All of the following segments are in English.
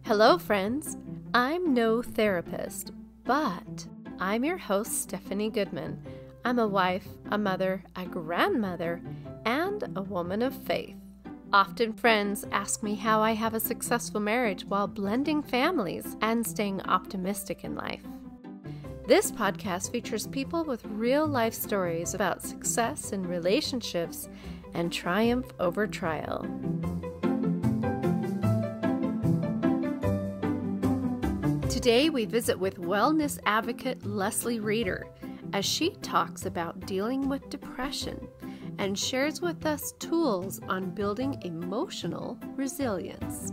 Hello, friends. I'm no therapist, but I'm your host, Stephanie Goodman. I'm a wife, a mother, a grandmother, and a woman of faith. Often friends ask me how I have a successful marriage while blending families and staying optimistic in life. This podcast features people with real life stories about success in relationships and triumph over trial. Today, we visit with wellness advocate Leslie Reader as she talks about dealing with depression and shares with us tools on building emotional resilience.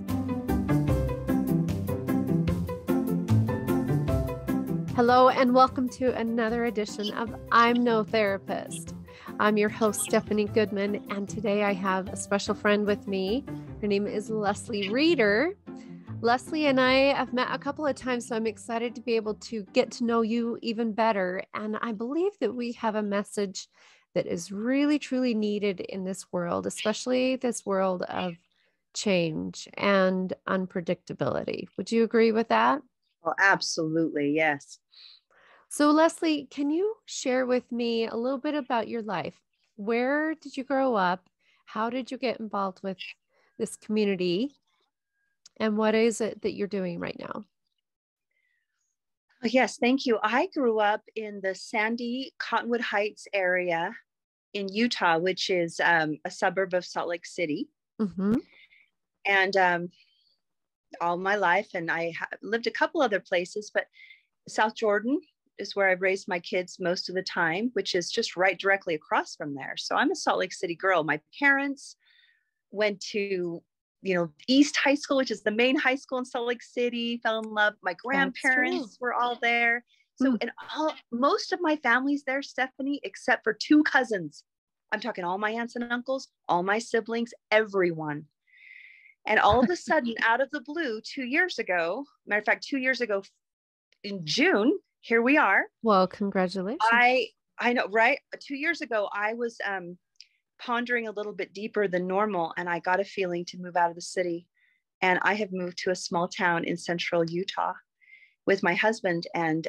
Hello, and welcome to another edition of I'm No Therapist. I'm your host, Stephanie Goodman, and today I have a special friend with me. Her name is Leslie Reader. Leslie and I have met a couple of times, so I'm excited to be able to get to know you even better. And I believe that we have a message that is really, truly needed in this world, especially this world of change and unpredictability. Would you agree with that? Oh, absolutely. Yes. So, Leslie, can you share with me a little bit about your life? Where did you grow up? How did you get involved with this community? And what is it that you're doing right now? Yes, thank you. I grew up in the Sandy Cottonwood Heights area in Utah, which is a suburb of Salt Lake City. Mm-hmm. And all my life, and I lived a couple other places, but South Jordan is where I've raised my kids most of the time, which is just right directly across from there. So I'm a Salt Lake City girl. My parents went to East High School, which is the main high school in Salt Lake City, fell in love. My grandparents were all there. So, and most of my family's there, Stephanie, except for two cousins. I'm talking all my aunts and uncles, all my siblings, everyone. And all of a sudden, out of the blue, 2 years ago, matter of fact, 2 years ago in June, here we are. Well, congratulations. I know, right? 2 years ago, I was pondering a little bit deeper than normal, and I got a feeling to move out of the city. And I have moved to a small town in central Utah with my husband, and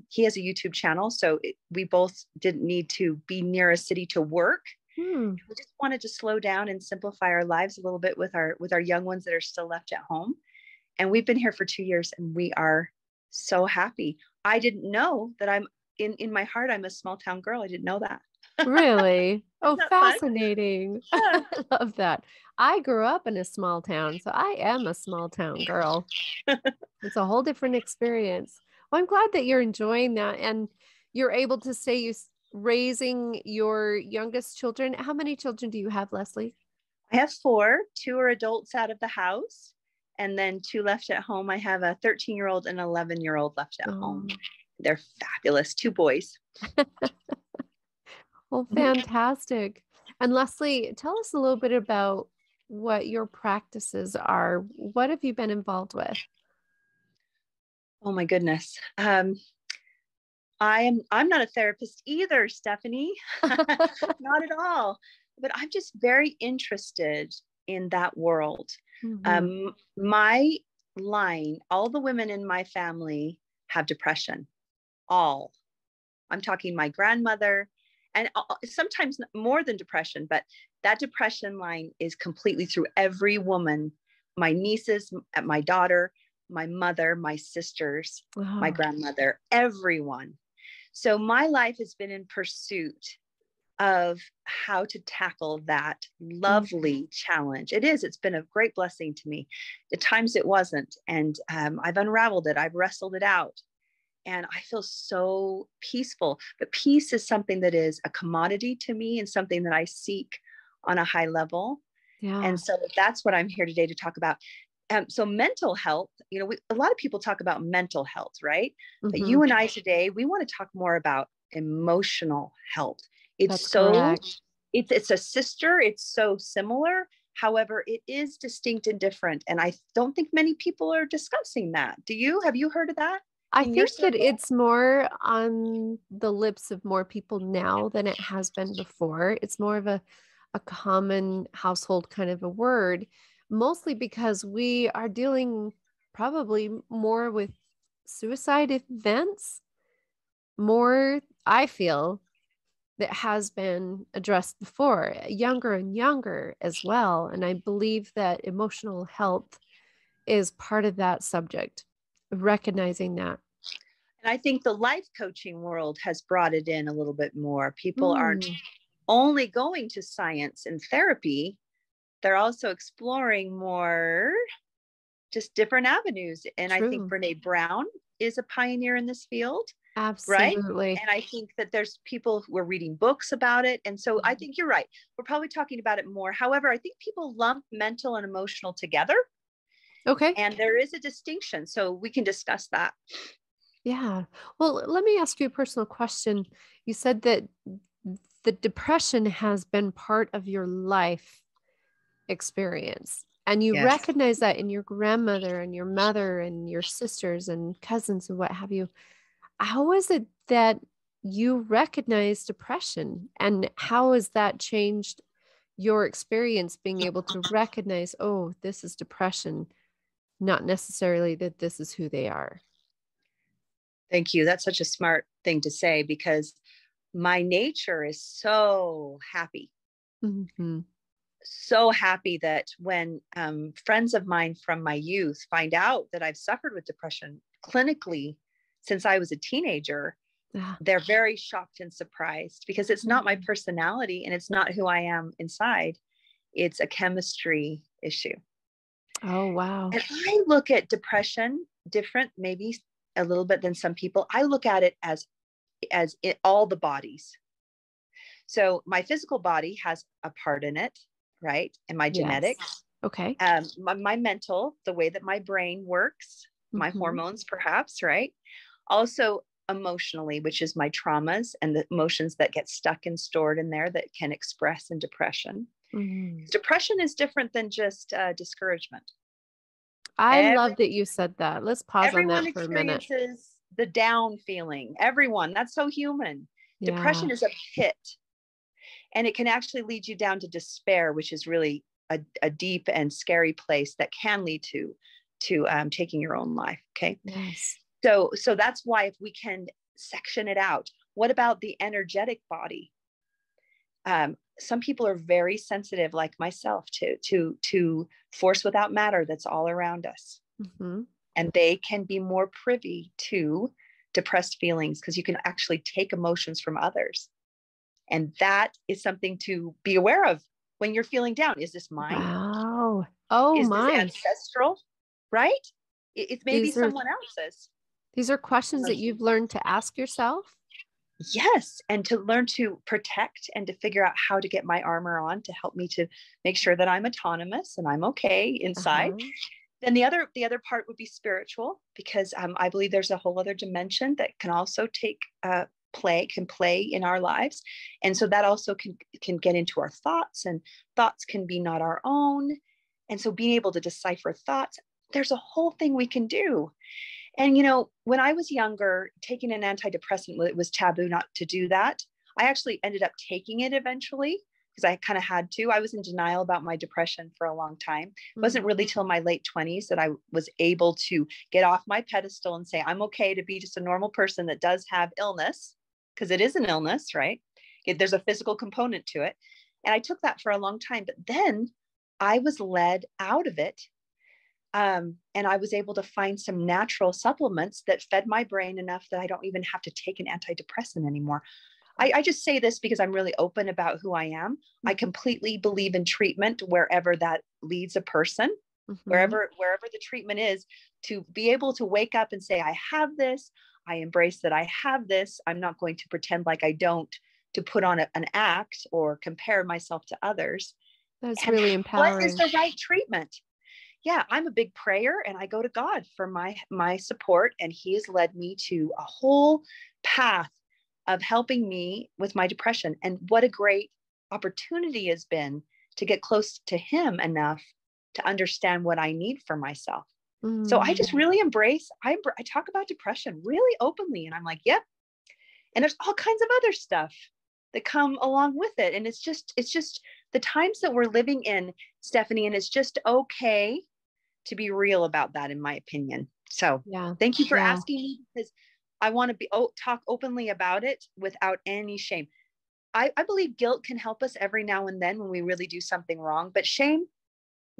he has a YouTube channel. So we both didn't need to be near a city to work. We just wanted to slow down and simplify our lives a little bit with our young ones that are still left at home. And we've been here for 2 years, and we are so happy. I didn't know that I'm in my heart, I'm a small town girl. I didn't know that. Really? Oh, fascinating. Yeah. I love that. I grew up in a small town, so I am a small town girl. It's a whole different experience. Well, I'm glad that you're enjoying that and you're able to stay raising your youngest children. How many children do you have, Leslie? I have 4. 2 are adults out of the house, and then 2 left at home. I have a 13-year-old and an 11-year-old left at home. They're fabulous. 2 boys. Well, fantastic. And Leslie, tell us a little bit about what your practices are. What have you been involved with? Oh my goodness. I'm not a therapist either, Stephanie. Not at all. But I'm just very interested in that world. Mm-hmm. My line, all the women in my family have depression. All. I'm talking my grandmother, and sometimes more than depression, but that depression line is completely through every woman, my nieces, my daughter, my mother, my sisters, my grandmother, everyone. So my life has been in pursuit of how to tackle that lovely challenge. It's been a great blessing to me. At times it wasn't. And I've unraveled it. I've wrestled it out. And I feel so peaceful. But peace is something that is a commodity to me and something that I seek on a high level. Yeah. And so that's what I'm here today to talk about. So mental health, a lot of people talk about mental health, right? Mm-hmm. But you and I today, we want to talk more about emotional health. It's a sister. It's so similar. However, it is distinct and different. And I don't think many people are discussing that. Have you heard of that? I think that it's more on the lips of more people now than it has been before. It's more of a common household kind of a word, mostly because we are dealing probably more with suicide events, more, I feel, that has been addressed before, younger and younger as well. And I believe that emotional health is part of that subject, recognizing that. And I think the life coaching world has brought it in a little bit more. People aren't Mm, only going to science and therapy, they're also exploring more just different avenues. And I think true. Brene Brown is a pioneer in this field, right? Absolutely. And I think that there's people who are reading books about it. And so I think you're right. We're probably talking about it more. However, I think people lump mental and emotional together. Okay. And there is a distinction. So we can discuss that. Yeah. Well, let me ask you a personal question. You said that the depression has been part of your life experience, and you Yes. recognize that in your grandmother and your mother and your sisters and cousins and what have you. How is it that you recognize depression, and how has that changed your experience being able to recognize, oh, this is depression, not necessarily that this is who they are? Thank you. That's such a smart thing to say because my nature is so happy. Mm-hmm. So happy that when friends of mine from my youth find out that I've suffered with depression clinically since I was a teenager, they're very shocked and surprised because it's not my personality and it's not who I am inside. It's a chemistry issue. Oh, wow. And I look at depression different, maybe a little bit than some people. I look at it as all the bodies. So my physical body has a part in it, right? And my genetics. Yes. Okay. My mental, the way that my brain works, my Mm-hmm. hormones, perhaps, right? Also emotionally, which is my traumas and the emotions that get stuck and stored in there that can express in depression. Mm-hmm. Depression is different than just discouragement. I love that you said that. Let's pause on Everyone that for a minute. experiences the down feeling. Everyone. That's so human. Yeah. Depression is a pit. And it can actually lead you down to despair, which is really a deep and scary place that can lead to taking your own life. Okay. Yes. So that's why if we can section it out, what about the energetic body? Some people are very sensitive, like myself, to force without matter that's all around us. Mm-hmm. And they can be more privy to depressed feelings because you can actually take emotions from others. And that is something to be aware of when you're feeling down. Is this mine? Wow. Oh, is this my. ancestral? Right? It's maybe someone else's. These are questions that you've learned to ask yourself? Yes. And to learn to protect and to figure out how to get my armor on to help me to make sure that I'm autonomous and I'm okay inside. Uh-huh. Then the other part would be spiritual, because I believe there's a whole other dimension that can also play in our lives. And so that also can get into our thoughts, and thoughts can be not our own. And so being able to decipher thoughts, there's a whole thing we can do. And, when I was younger, taking an antidepressant, it was taboo not to do that. I actually ended up taking it eventually because I kind of had to. I was in denial about my depression for a long time. It wasn't really till my late 20s that I was able to get off my pedestal and say, I'm okay to be just a normal person that does have illness, because it is an illness, right? There's a physical component to it. And I took that for a long time, but then I was led out of it. And I was able to find some natural supplements that fed my brain enough that I don't even have to take an antidepressant anymore. I just say this because I'm really open about who I am. I completely believe in treatment wherever that leads a person, wherever the treatment is, to be able to wake up and say, I have this. I embrace that I have this. I'm not going to pretend like I don't, to put on an act or compare myself to others. That's really empowering. What is the right treatment? Yeah, I'm a big prayer, and I go to God for my support. And He has led me to a whole path of helping me with my depression. And what a great opportunity has been to get close to Him enough to understand what I need for myself. So I just really I talk about depression really openly, and I'm like, yep. And there's all kinds of other stuff that come along with it. And it's just the times that we're living in, Stephanie, and it's just okay to be real about that, in my opinion. So Yeah. thank you for Yeah. asking me, because I want to talk openly about it without any shame. I believe guilt can help us every now and then when we really do something wrong, but shame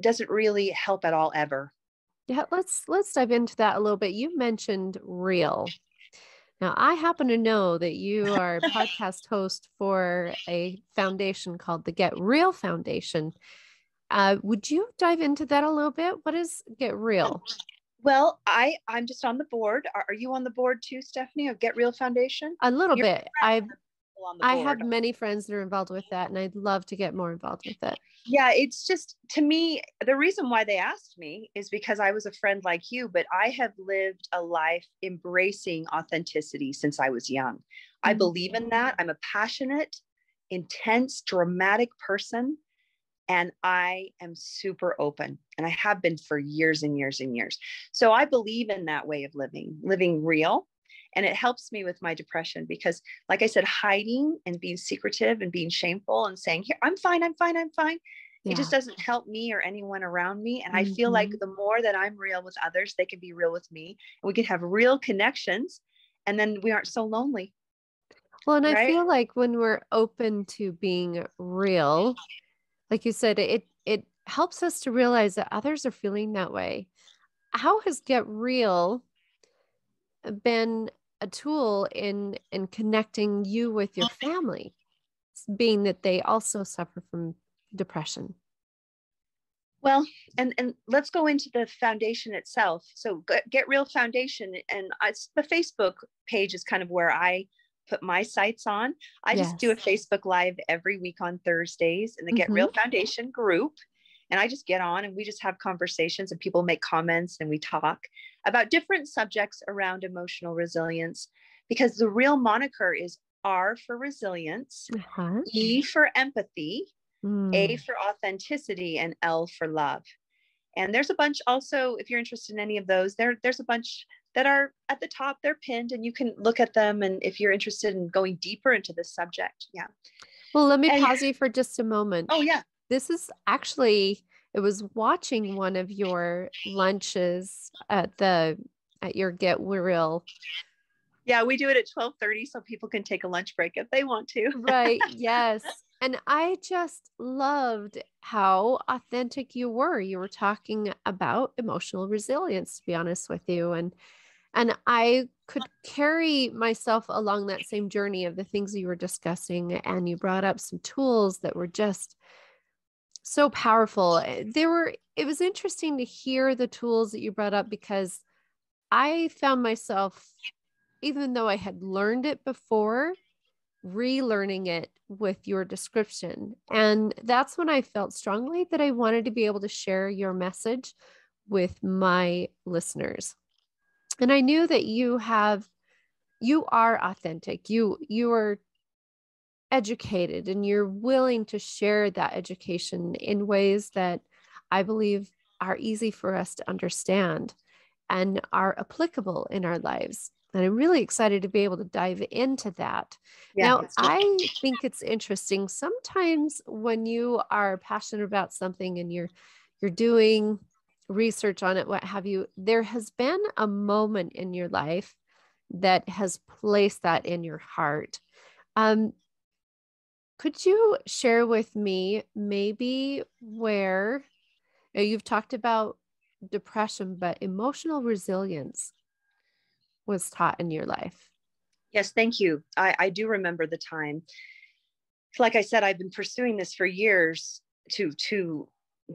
doesn't really help at all, ever. Yeah, let's dive into that a little bit. You mentioned real. Now, I happen to know that you are a podcast host for a foundation called the Get Real Foundation. Would you dive into that a little bit? What is Get Real? Well, I'm just on the board. Are you on the board too, Stephanie, of Get Real Foundation? A little You're bit. on the I board. have many friends that are involved with that, and I'd love to get more involved with it. Yeah, it's just, to me, the reason why they asked me is because I was a friend like you, but I have lived a life embracing authenticity since I was young. I believe in that. I'm a passionate, intense, dramatic person, and I am super open, and I have been for years and years and years. So I believe in that way of living real. And it helps me with my depression because, like I said, hiding and being secretive and being shameful and saying, here, I'm fine, I'm fine, I'm fine. Yeah. It just doesn't help me or anyone around me. And I feel like the more that I'm real with others, they can be real with me, and we can have real connections, and then we aren't so lonely. Well, and right? I feel like when we're open to being real, like you said, it helps us to realize that others are feeling that way. How has Get Real been a tool in connecting you with your family, being that they also suffer from depression? Well, and let's go into the foundation itself. So Get Real Foundation, and the Facebook page is kind of where I put my sights on. I just do a Facebook Live every week on Thursdays in the Get Real Foundation group. And I just get on and we just have conversations, and people make comments, and we talk about different subjects around emotional resilience, because the real moniker is R for resilience, E for empathy, A for authenticity, and L for love. And there's a bunch also, if you're interested in any of those, there's a bunch that are at the top, they're pinned, and you can look at them. And if you're interested in going deeper into this subject. Yeah. Well, let me pause you for just a moment. Oh yeah. This is actually, it was watching one of your lunches at your Get Real. Yeah, we do it at 12:30 so people can take a lunch break if they want to. Right. Yes. And I just loved how authentic you were. You were talking about emotional resilience, to be honest with you. And I could carry myself along that same journey of the things you were discussing. And you brought up some tools that were just so powerful. It was interesting to hear the tools that you brought up, because I found myself, even though I had learned it before, relearning it with your description. And that's when I felt strongly that I wanted to be able to share your message with my listeners. And I knew that you are authentic. You are educated, and you're willing to share that education in ways that I believe are easy for us to understand and are applicable in our lives. And I'm really excited to be able to dive into that. Now, I think it's interesting. Sometimes when you are passionate about something and you're doing research on it, what have you, there has been a moment in your life that has placed that in your heart. Could you share with me maybe where you've talked about depression, but emotional resilience was taught in your life? Yes, thank you. I do remember the time. Like I said, I've been pursuing this for years to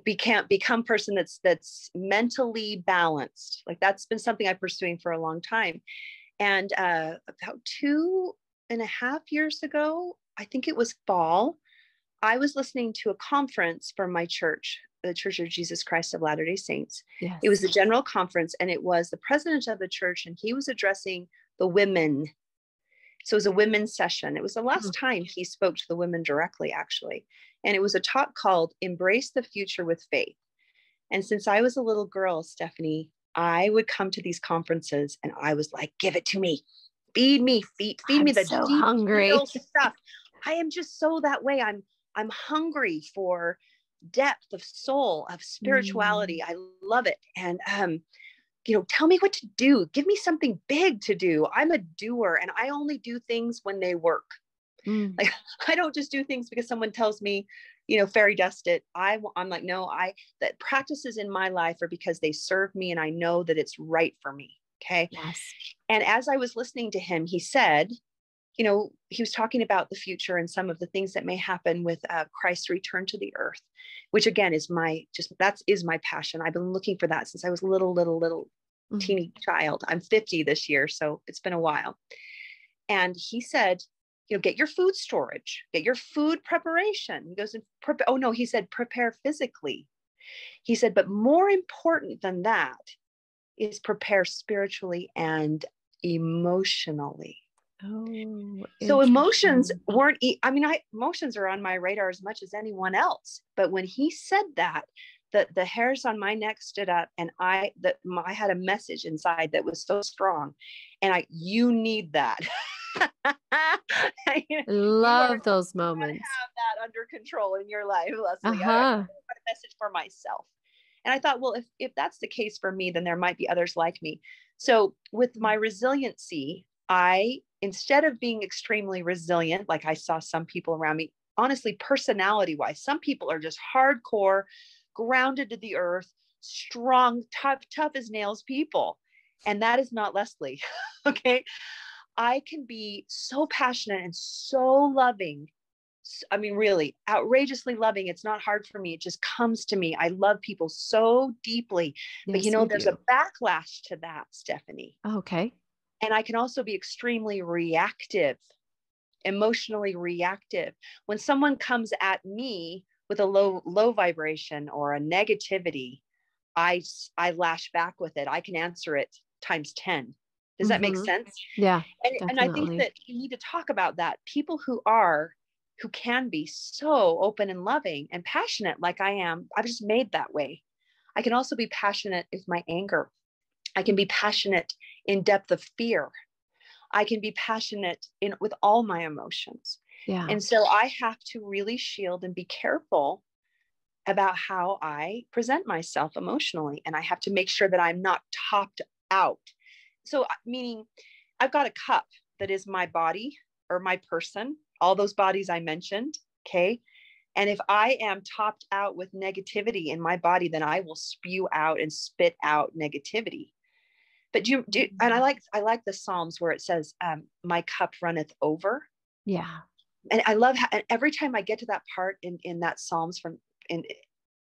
become person that's mentally balanced. Like that's been something I'm pursuing for a long time. And about 2.5 years ago, I think it was fall, I was listening to a conference from my church, the Church of Jesus Christ of Latter-day Saints. Yes. It was a general conference, and it was the president of the church, and he was addressing the women. So it was a women's session. It was the last time he spoke to the women directly, actually. And it was a talk called Embrace the Future with Faith. And since I was a little girl, Stephanie, I would come to these conferences and I was like, give it to me. Feed me the so deep hungry stuff. I am just so that way. I'm hungry for depth of soul, of spirituality. I love it. And, tell me what to do. Give me something big to do. I'm a doer, and I only do things when they work. Like, I don't just do things because someone tells me, fairy dust it. I'm like, no, that practices in my life are because they serve me and I know that it's right for me. Okay. Yes. And as I was listening to him, he said, he was talking about the future and some of the things that may happen with Christ's return to the earth, which again is my passion. I've been looking for that since I was little teeny child. I'm 50 this year, so it's been a while. And he said, get your food storage, get your food preparation. He goes, he said, prepare physically. He said, but more important than that is prepare spiritually and emotionally. Oh, so emotions emotions are on my radar as much as anyone else. But when he said that, the hairs on my neck stood up, and I had a message inside that was so strong. And you need that. Love those moments. Have that under control in your life, Leslie. I got a message for myself. And I thought, well, if that's the case for me, then there might be others like me. So with my resiliency, instead of being extremely resilient, like I saw some people around me, honestly, personality wise, some people are just hardcore, grounded to the earth, strong, tough as nails people. And that is not Leslie. Okay. I can be so passionate and so loving. I mean, really outrageously loving. It's not hard for me. It just comes to me. I love people so deeply, but there's a backlash to that, Stephanie. Okay. And I can also be extremely reactive, emotionally reactive. When someone comes at me with a low vibration or a negativity, I lash back with it. I can answer it times 10. Does that make sense? Yeah. And I think that you need to talk about that. People who can be so open and loving and passionate like I am, I've just made that way. I can also be passionate with my anger. I can be passionate in depth of fear. I can be passionate with all my emotions. Yeah. And so I have to really shield and be careful about how I present myself emotionally. And I have to make sure that I'm not topped out. So meaning I've got a cup that is my body or my person, all those bodies I mentioned. Okay. And if I am topped out with negativity in my body, then I will spew out and spit out negativity. But and I like the Psalms where it says, my cup runneth over. Yeah. And I love and every time I get to that part in that Psalms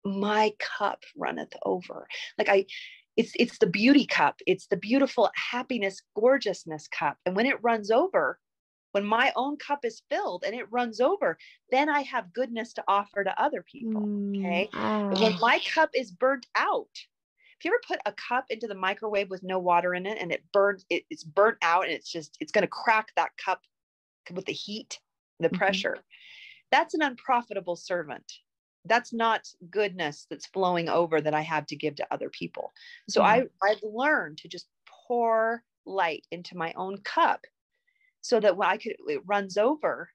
my cup runneth over. Like it's the beauty cup. It's the beautiful happiness, gorgeousness cup. And when it runs over, when my own cup is filled and it runs over, then I have goodness to offer to other people. Okay. But when my cup is burnt out, if you ever put a cup into the microwave with no water in it and it's burnt out and it's going to crack that cup with the heat, the pressure, that's an unprofitable servant. That's not goodness that's flowing over that I have to give to other people. So I've learned to just pour light into my own cup so that when it runs over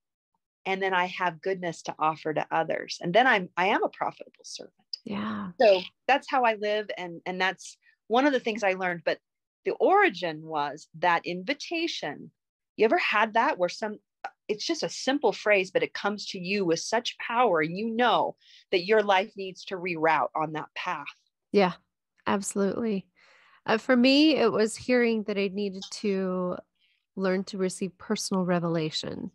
and then I have goodness to offer to others. And then I am a profitable servant. Yeah. So that's how I live. And that's one of the things I learned, but the origin was that invitation. You ever had that where it's just a simple phrase, but it comes to you with such power. And that your life needs to reroute on that path. Yeah, absolutely. For me, it was hearing that I needed to learn to receive personal revelation. And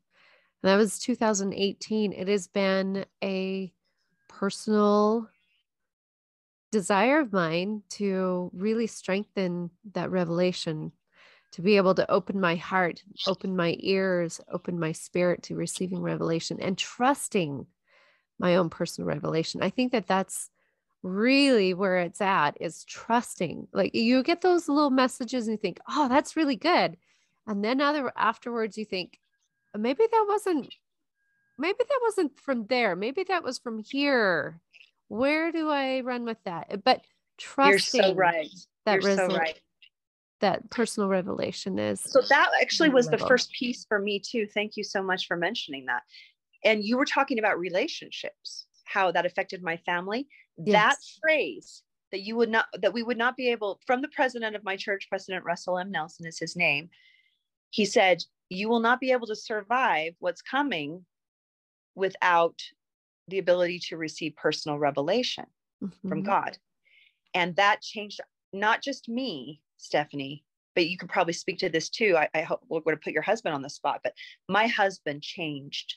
that was 2018. It has been a personal desire of mine to really strengthen that revelation, to be able to open my heart, open my ears, open my spirit to receiving revelation and trusting my own personal revelation. I think that that's really where it's at, is trusting. Like you get those little messages and you think, oh, that's really good. And then afterwards you think, maybe that wasn't from there. Maybe that was from here. Where do I run with that? But trusting. You're so right. You're so right. That personal revelation is. So that actually was the first piece for me too. Thank you so much for mentioning that. And you were talking about relationships. how that affected my family. That Yes. phrase that we would not be able, from the president of my church, President Russell M. Nelson is his name. He said, you will not be able to survive what's coming without the ability to receive personal revelation from God. And that changed not just me, Stephanie, but you could probably speak to this too. I hope we're going to put your husband on the spot, but my husband changed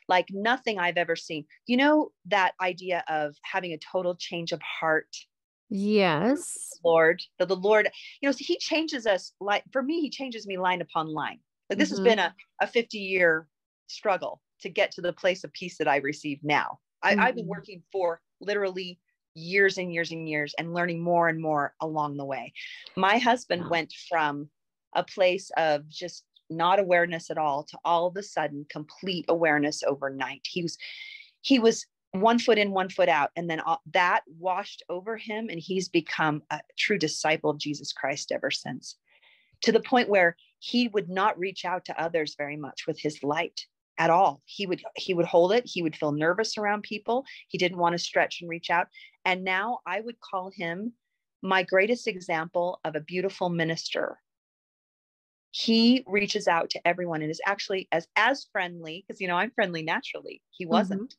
like nothing I've ever seen. You know, that idea of having a total change of heart. Yes. Lord, the Lord, you know, so he changes us. Like for me, he changes me line upon line. Like this has been a 50-year struggle to get to the place of peace that I receive now. I've been working for literally years and years and years and learning more and more along the way. My husband went from a place of just not awareness at all to all of a sudden complete awareness overnight. He was 1 foot in, 1 foot out. And then that washed over him. And he's become a true disciple of Jesus Christ ever since, to the point where he would not reach out to others very much with his light at all. He would hold it. He would feel nervous around people. He didn't want to stretch and reach out. And now I would call him my greatest example of a beautiful minister. He reaches out to everyone and is actually as friendly, because, you know, I'm friendly naturally. He wasn't.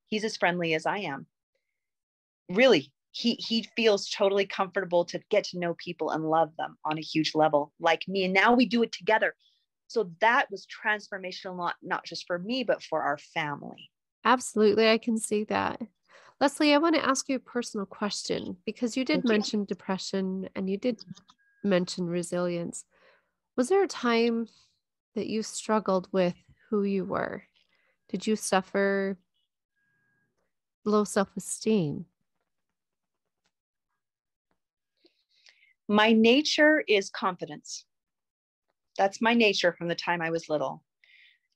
He's as friendly as I am. Really, he feels totally comfortable to get to know people and love them on a huge level like me. And now we do it together. So that was transformational, not just for me, but for our family. Absolutely. I can see that. Leslie, I want to ask you a personal question because you did mention depression and you did mention resilience. Was there a time that you struggled with who you were? Did you suffer low self-esteem? My nature is confidence. That's my nature from the time I was little.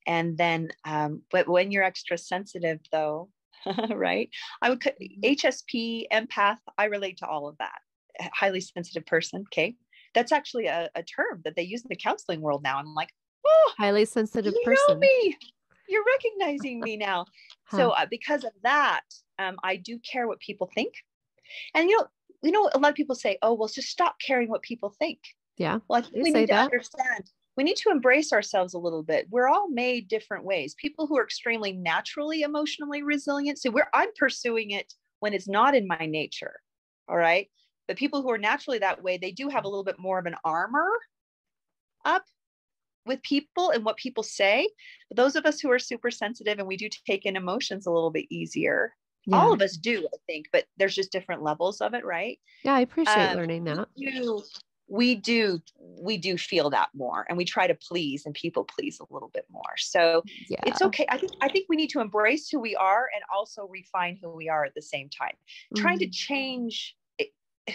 And then, but when you're extra sensitive though, right? HSP, empath, I relate to all of that. A highly sensitive person. Okay. That's actually a term that they use in the counseling world now. I'm like, oh, highly sensitive you person. know me. You're recognizing me now. So because of that, I do care what people think. And you know, a lot of people say, oh, well, just stop caring what people think. Yeah. Well, I think we need to understand, we need to embrace ourselves a little bit. We're all made different ways. People who are extremely naturally emotionally resilient. So I'm pursuing it when it's not in my nature. All right. But people who are naturally that way, they do have a little bit more of an armor up with people and what people say. But those of us who are super sensitive and we do take in emotions a little bit easier. Yeah. All of us do, I think, but there's just different levels of it, right? Yeah, I appreciate learning that. We do feel that more, and we try to please and people please a little bit more. So yeah, it's okay. I think we need to embrace who we are and also refine who we are at the same time. Trying to change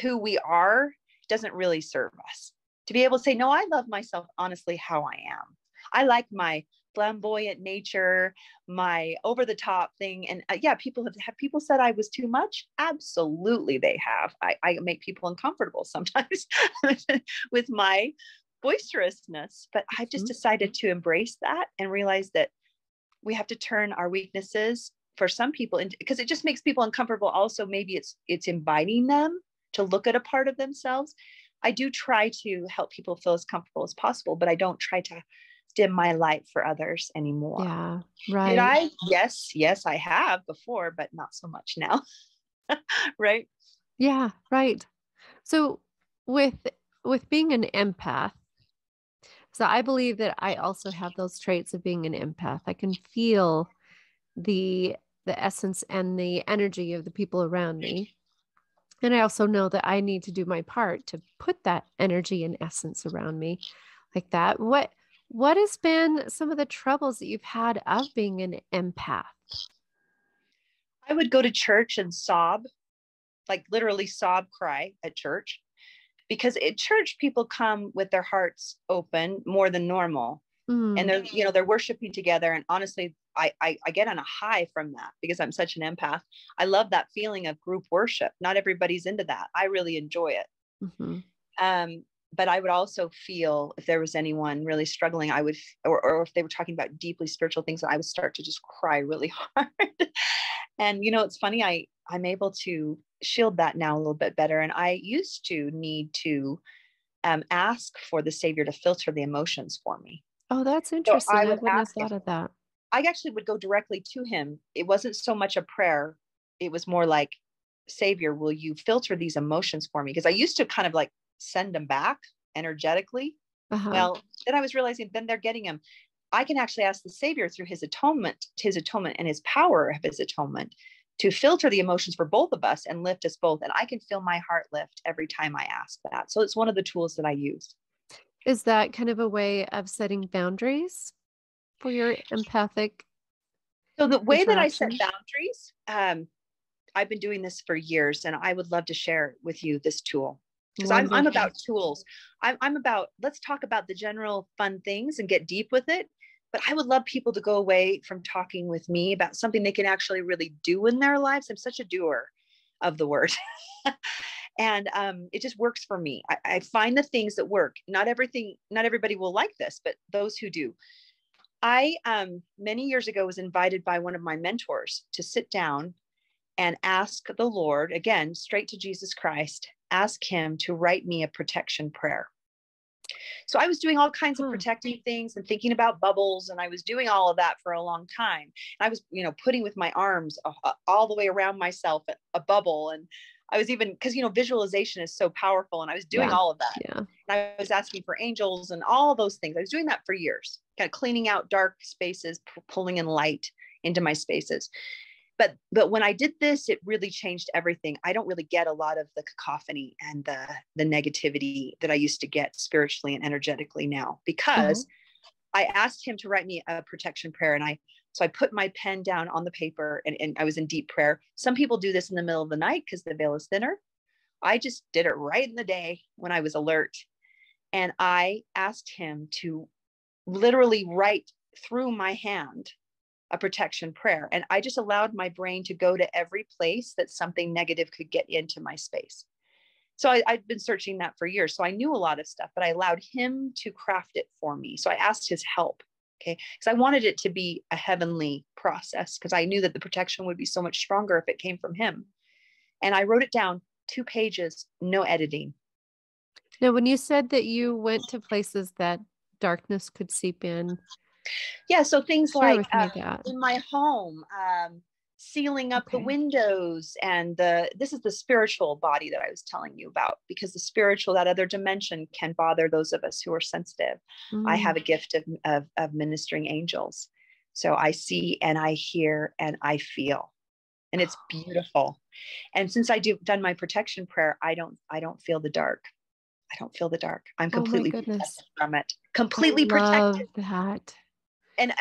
who we are doesn't really serve us. To be able to say, no, I love myself honestly how I am. I like my flamboyant nature, my over the top thing. And yeah, have people said I was too much? Absolutely, they have. I make people uncomfortable sometimes with my boisterousness, but I've just decided to embrace that and realize that we have to turn our weaknesses for some people because it just makes people uncomfortable. Also, maybe it's inviting them to look at a part of themselves. I do try to help people feel as comfortable as possible, but I don't try to dim my light for others anymore. Yeah, right. Did I? Yes, I have before, but not so much now. Right? Yeah, right. So with being an empath, so I believe that I also have those traits of being an empath. I can feel the essence and the energy of the people around me. And I also know that I need to do my part to put that energy and essence around me like that. What has been some of the troubles that you've had of being an empath? I would go to church and sob, like literally sob, cry at church, because at church people come with their hearts open more than normal. And they're worshiping together. And honestly, I get on a high from that because I'm such an empath. I love that feeling of group worship. Not everybody's into that. I really enjoy it. But I would also feel if there was anyone really struggling, I would, or if they were talking about deeply spiritual things, I would start to just cry really hard. And, it's funny, I'm able to shield that now a little bit better. And I used to need to ask for the Savior to filter the emotions for me. Oh, that's So I interesting. I would wouldn't have ask him. thought of that. I actually would go directly to him. It wasn't so much a prayer. It was more like, Savior, will you filter these emotions for me? Because I used to kind of like send them back energetically. Uh-huh. Well, then I was realizing then they're getting them. I can actually ask the Savior through his atonement and his power of his atonement to filter the emotions for both of us and lift us both. And I can feel my heart lift every time I ask that. So it's one of the tools that I use. Is that kind of a way of setting boundaries for your empathic So the way that I set interaction? boundaries, I've been doing this for years, and I would love to share with you this tool. Because I'm Wonderful. about tools. I'm about, let's talk about the general fun things and get deep with it. But I would love people to go away from talking with me about something they can actually really do in their lives. I'm such a doer of the word. And it just works for me. I find the things that work. Not everybody will like this, but those who do. I, many years ago, was invited by one of my mentors to sit down and ask the Lord, again, straight to Jesus Christ, ask him to write me a protection prayer. So I was doing all kinds of protecting things and thinking about bubbles. And I was doing all of that for a long time. And I was, putting with my arms all the way around myself, a bubble. And I was even, because, visualization is so powerful. And I was doing all of that. Yeah. And I was asking for angels and all those things. I was doing that for years, kind of cleaning out dark spaces, pulling in light into my spaces. But when I did this, it really changed everything. I don't really get a lot of the cacophony and the negativity that I used to get spiritually and energetically now, because I asked him to write me a protection prayer. And so I put my pen down on the paper and I was in deep prayer. Some people do this in the middle of the night because the veil is thinner. I just did it right in the day when I was alert. And I asked him to literally write through my hand a protection prayer. And I just allowed my brain to go to every place that something negative could get into my space. So I'd been searching that for years. So I knew a lot of stuff, but I allowed him to craft it for me. So I asked his help. Okay. Because I wanted it to be a heavenly process, because I knew that the protection would be so much stronger if it came from him. And I wrote it down, 2 pages, no editing. Now, when you said that you went to places that darkness could seep in. Yeah. So things like in my home, sealing up the windows, and this is the spiritual body that I was telling you about, because the spiritual, that other dimension, can bother those of us who are sensitive. I have a gift of ministering angels. So I see and I hear and I feel, and it's beautiful. And since done my protection prayer, I don't feel the dark. I don't feel the dark. I'm completely protected from it. Completely protected. That. And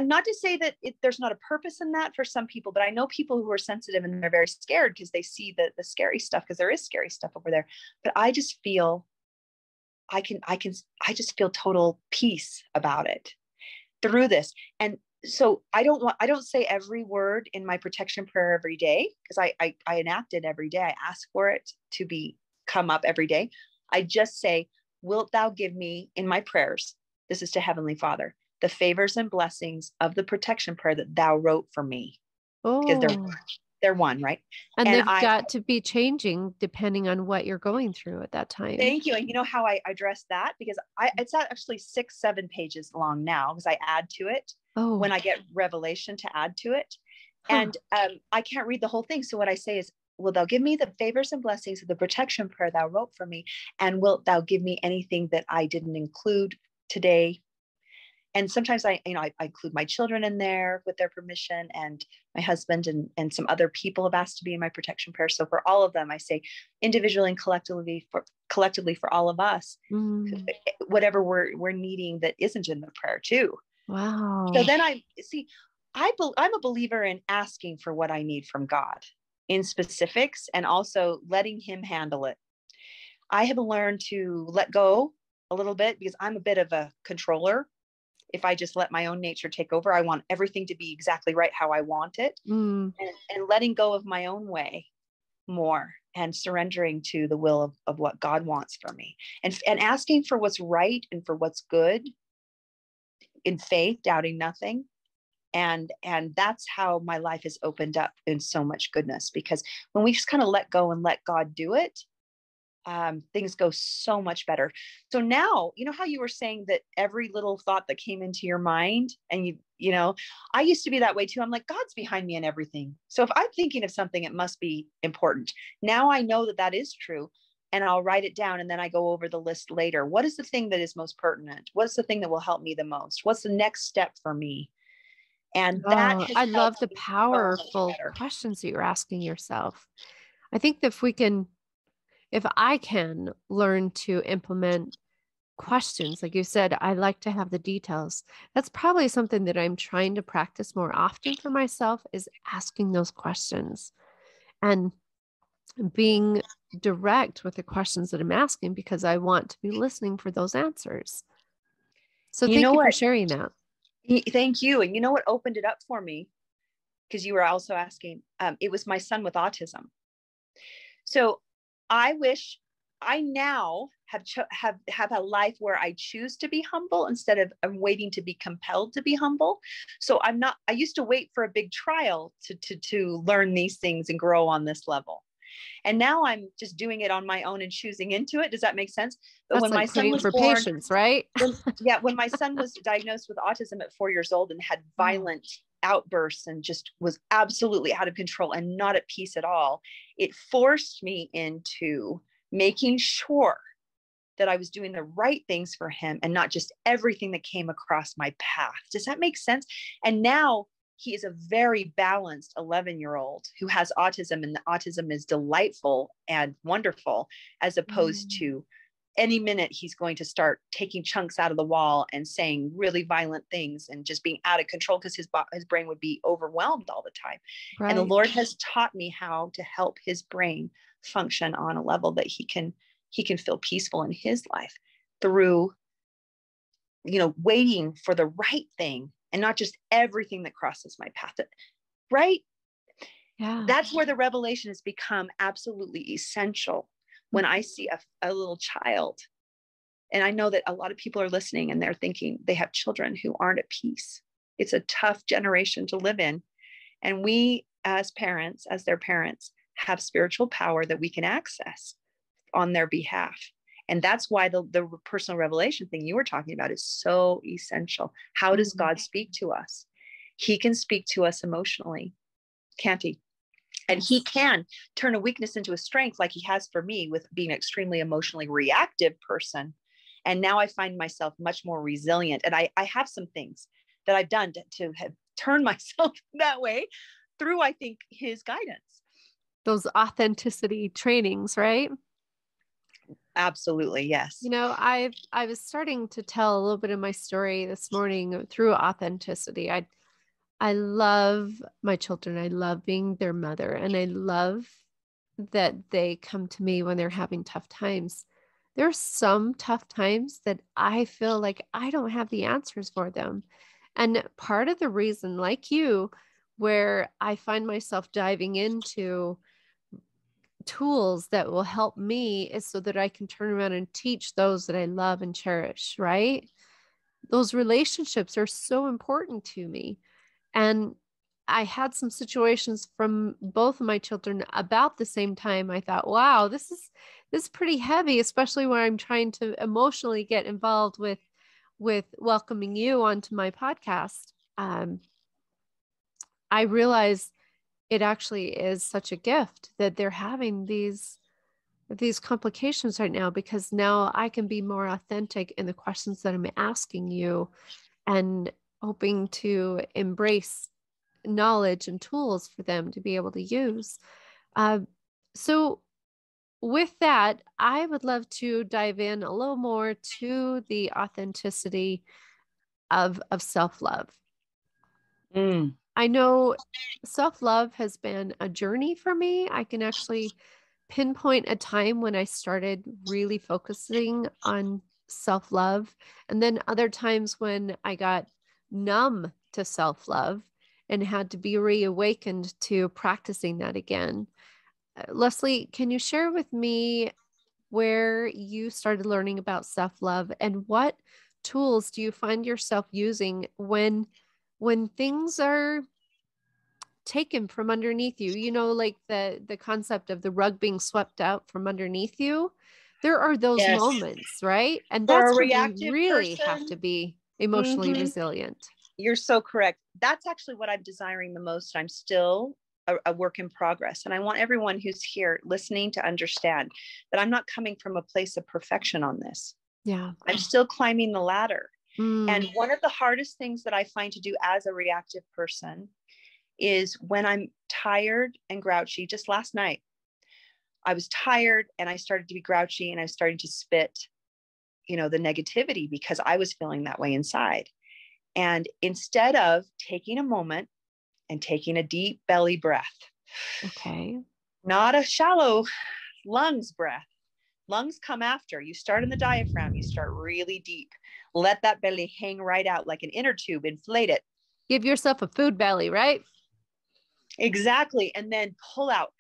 not to say that there's not a purpose in that for some people, but I know people who are sensitive and they're very scared because they see the scary stuff, because there is scary stuff over there. But I just feel, I just feel total peace about it through this. And so I don't say every word in my protection prayer every day, because I enact it every day. I ask for it to come up every day. I just say, wilt thou give me in my prayers, this is to Heavenly Father, the favors and blessings of the protection prayer that thou wrote for me. Because they're one, right? And they've got to be changing depending on what you're going through at that time. Thank you. And you know how I address that? Because it's actually 6-7 pages long now, because I add to it when I get revelation to add to it. And I can't read the whole thing. So what I say is, will thou give me the favors and blessings of the protection prayer thou wrote for me? And wilt thou give me anything that I didn't include today? And sometimes I include my children in there with their permission, and my husband and some other people have asked to be in my protection prayer. So for all of them, I say individually and collectively for all of us, whatever we're needing that isn't in the prayer too. Wow. So then I'm a believer in asking for what I need from God in specifics, and also letting him handle it. I have learned to let go a little bit, because I'm a bit of a controller. If I just let my own nature take over, I want everything to be exactly right how I want it. And letting go of my own way more, and surrendering to the will of what God wants for me, and asking for what's right and for what's good in faith, doubting nothing. And that's how my life has opened up in so much goodness, because when we just kind of let go and let God do it, things go so much better. So now, you know how you were saying that every little thought that came into your mind, and I used to be that way too. I'm like, God's behind me in everything. So if I'm thinking of something, it must be important. Now I know that that is true, and I'll write it down, and then I go over the list later. What is the thing that is most pertinent? What's the thing that will help me the most? What's the next step for me? And that has I love helped the me so much powerful better. questions that you're asking yourself. I think that if I can learn to implement questions, like you said, I like to have the details. That's probably something that I'm trying to practice more often for myself, is asking those questions and being direct with the questions that I'm asking, because I want to be listening for those answers. So You thank know you for what? sharing that. Thank you. And you know what opened it up for me? Because you were also asking, it was my son with autism. So I wish I now have a life where I choose to be humble instead of I'm waiting to be compelled to be humble. So I used to wait for a big trial to learn these things and grow on this level. And now I'm just doing it on my own and choosing into it. Does that make sense? But That's when my like son praying was for born, patience, right? when my son was diagnosed with autism at 4 years old and had violent outbursts and just was absolutely out of control and not at peace at all, it forced me into making sure that I was doing the right things for him and not just everything that came across my path. Does that make sense? And now he is a very balanced 11-year-old who has autism, and the autism is delightful and wonderful, as opposed to any minute he's going to start taking chunks out of the wall and saying really violent things and just being out of control, because his brain would be overwhelmed all the time. Right. And the Lord has taught me how to help his brain function on a level that he can feel peaceful in his life through, waiting for the right thing and not just everything that crosses my path. Right? Yeah. That's where the revelation has become absolutely essential. When I see a little child, and I know that a lot of people are listening and they're thinking they have children who aren't at peace. It's a tough generation to live in. And we as parents, as their parents, have spiritual power that we can access on their behalf. And that's why the personal revelation thing you were talking about is so essential. How does God speak to us? He can speak to us emotionally, can't he? And he can turn a weakness into a strength, like he has for me with being an extremely emotionally reactive person. And now I find myself much more resilient. And I have some things that I've done to have turned myself that way through, I think, his guidance. Those authenticity trainings, right? Absolutely. Yes. I was starting to tell a little bit of my story this morning through authenticity. I love my children. I love being their mother, and I love that they come to me when they're having tough times. There are some tough times that I feel like I don't have the answers for them. And part of the reason, like you, where I find myself diving into tools that will help me, is so that I can turn around and teach those that I love and cherish, right? Those relationships are so important to me. And I had some situations from both of my children about the same time. I thought, wow, this is pretty heavy, especially when I'm trying to emotionally get involved with welcoming you onto my podcast. I realized it actually is such a gift that they're having these complications right now, because now I can be more authentic in the questions that I'm asking you, and hoping to embrace knowledge and tools for them to be able to use. So with that, I would love to dive in a little more to the authenticity of self-love. I know self-love has been a journey for me. I can actually pinpoint a time when I started really focusing on self-love, and then other times when I got numb to self-love and had to be reawakened to practicing that again. Leslie, can you share with me where you started learning about self-love, and what tools do you find yourself using when when things are taken from underneath you, you know, like the concept of the rug being swept out from underneath you, there are those Yes. moments, right? And For that's a when we reactive really have person, to be emotionally mhm, resilient. you're so correct. That's actually what I'm desiring the most. I'm still a work in progress. And I want everyone who's here listening to understand that I'm not coming from a place of perfection on this. Yeah. I'm still climbing the ladder. And Mm. one of the hardest things that I find to do as a reactive person is when I'm tired and grouchy. Just last night, I was tired and I started to be grouchy and I was starting to spit, you know, the negativity because I was feeling that way inside. And instead of taking a moment and taking a deep belly breath, Okay. not a shallow lungs breath, lungs come after. You start in the diaphragm, you start really deep. Let that belly hang right out like an inner tube, inflate it. Give yourself a food belly, right? Exactly. And then pull out.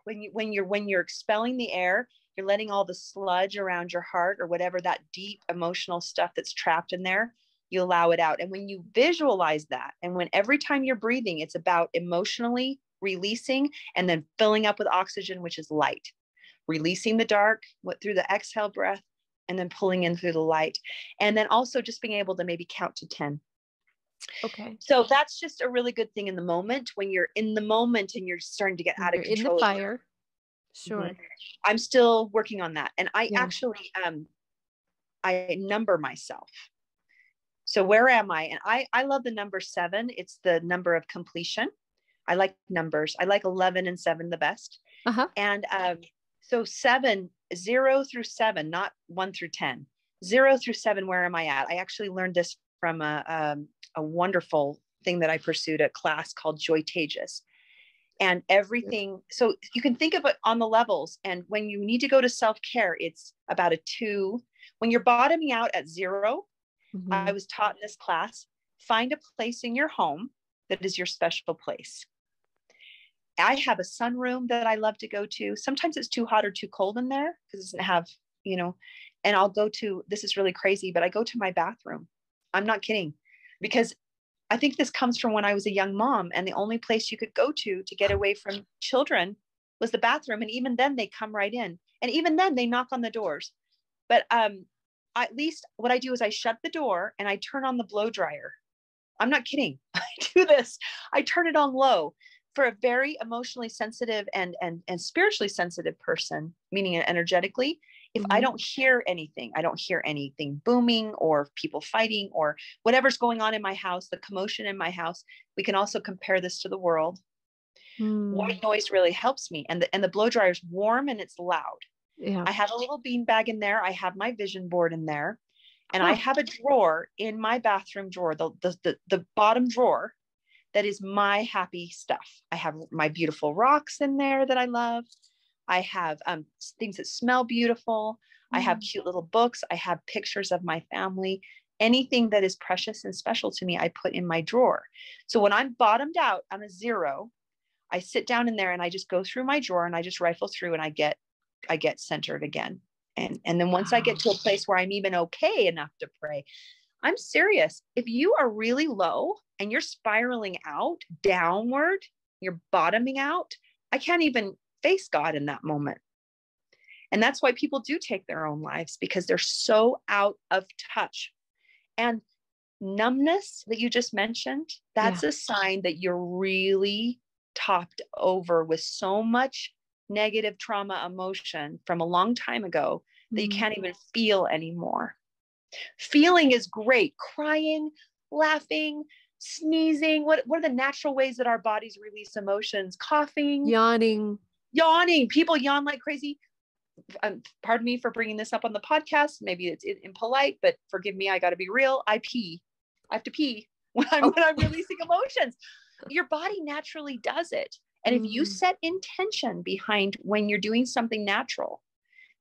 When you're expelling the air, you're letting all the sludge around your heart or whatever, that deep emotional stuff that's trapped in there, you allow it out. And when you visualize that, and when every time you're breathing, it's about emotionally releasing and then filling up with oxygen, which is light, releasing the dark through the exhale breath, and then pulling in through the light. And then also just being able to maybe count to 10. Okay. So that's just a really good thing in the moment, when you're in the moment and you're starting to get out of You're in the control. fire. Sure. Mm-hmm. I'm still working on that. And I Yeah. actually, I number myself. So where am I? And I love the number 7. It's the number of completion. I like numbers. I like 11 and 7 the best. Uh-huh. And so 7, 0 through 7, not 1 through 10, 0 through 7. Where am I at? I actually learned this from a wonderful thing that I pursued, a class called Joytageous. And everything, so you can think of it on the levels. And when you need to go to self-care, it's about a 2. When you're bottoming out at 0, Mm-hmm. I was taught in this class, find a place in your home that is your special place. I have a sunroom that I love to go to. Sometimes it's too hot or too cold in there because it doesn't have, you know, and I'll go to, this is really crazy, but I go to my bathroom. I'm not kidding, because I think this comes from when I was a young mom, and the only place you could go to get away from children was the bathroom. And even then they come right in. And even then they knock on the doors. But at least what I do is I shut the door and I turn on the blow dryer. I'm not kidding. I do this. I turn it on low. For a very emotionally sensitive and spiritually sensitive person, meaning energetically, if I don't hear anything, I don't hear anything booming or people fighting or whatever's going on in my house, the commotion in my house, we can also compare this to the world. White noise really helps me. And the blow dryer is warm and it's loud. Yeah. I have a little bean bag in there. I have my vision board in there. And I have a drawer in my bathroom drawer, the bottom drawer, that is my happy stuff. I have my beautiful rocks in there that I love. I have things that smell beautiful. I have cute little books. I have pictures of my family. Anything that is precious and special to me, I put in my drawer. So when I'm bottomed out on a 0, I sit down in there and I just go through my drawer and I just rifle through and I get centered again. And then once I get to a place where I'm even okay enough to pray, I'm serious. If you are really low and you're spiraling out downward, you're bottoming out, I can't even face God in that moment. And that's why people do take their own lives, because they're so out of touch. And numbness that you just mentioned, that's a sign that you're really topped over with so much negative trauma emotion from a long time ago that you can't even feel anymore. Feeling is great. Crying, laughing, sneezing. What are the natural ways that our bodies release emotions? Coughing, Yawning. People yawn like crazy. Pardon me for bringing this up on the podcast. Maybe it's impolite, but forgive me. I got to be real. I pee. I have to pee when I'm releasing emotions. Your body naturally does it. And if you set intention behind when you're doing something natural,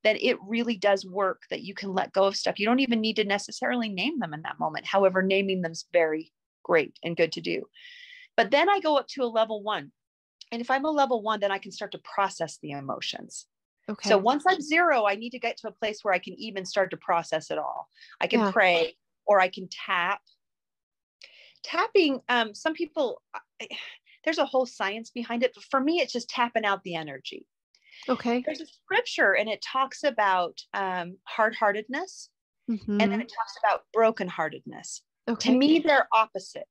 then it really does work, that you can let go of stuff. You don't even need to necessarily name them in that moment. However, naming them is very great and good to do. But then I go up to a level 1. And if I'm a level 1, then I can start to process the emotions. Okay. So once I'm 0, I need to get to a place where I can even start to process it all. I can pray, or I can tap. Tapping, some people, there's a whole science behind it, but for me, it's just tapping out the energy. Okay. There's a scripture and it talks about hard-heartedness, and then it talks about brokenheartedness. Okay. To me, they're opposite.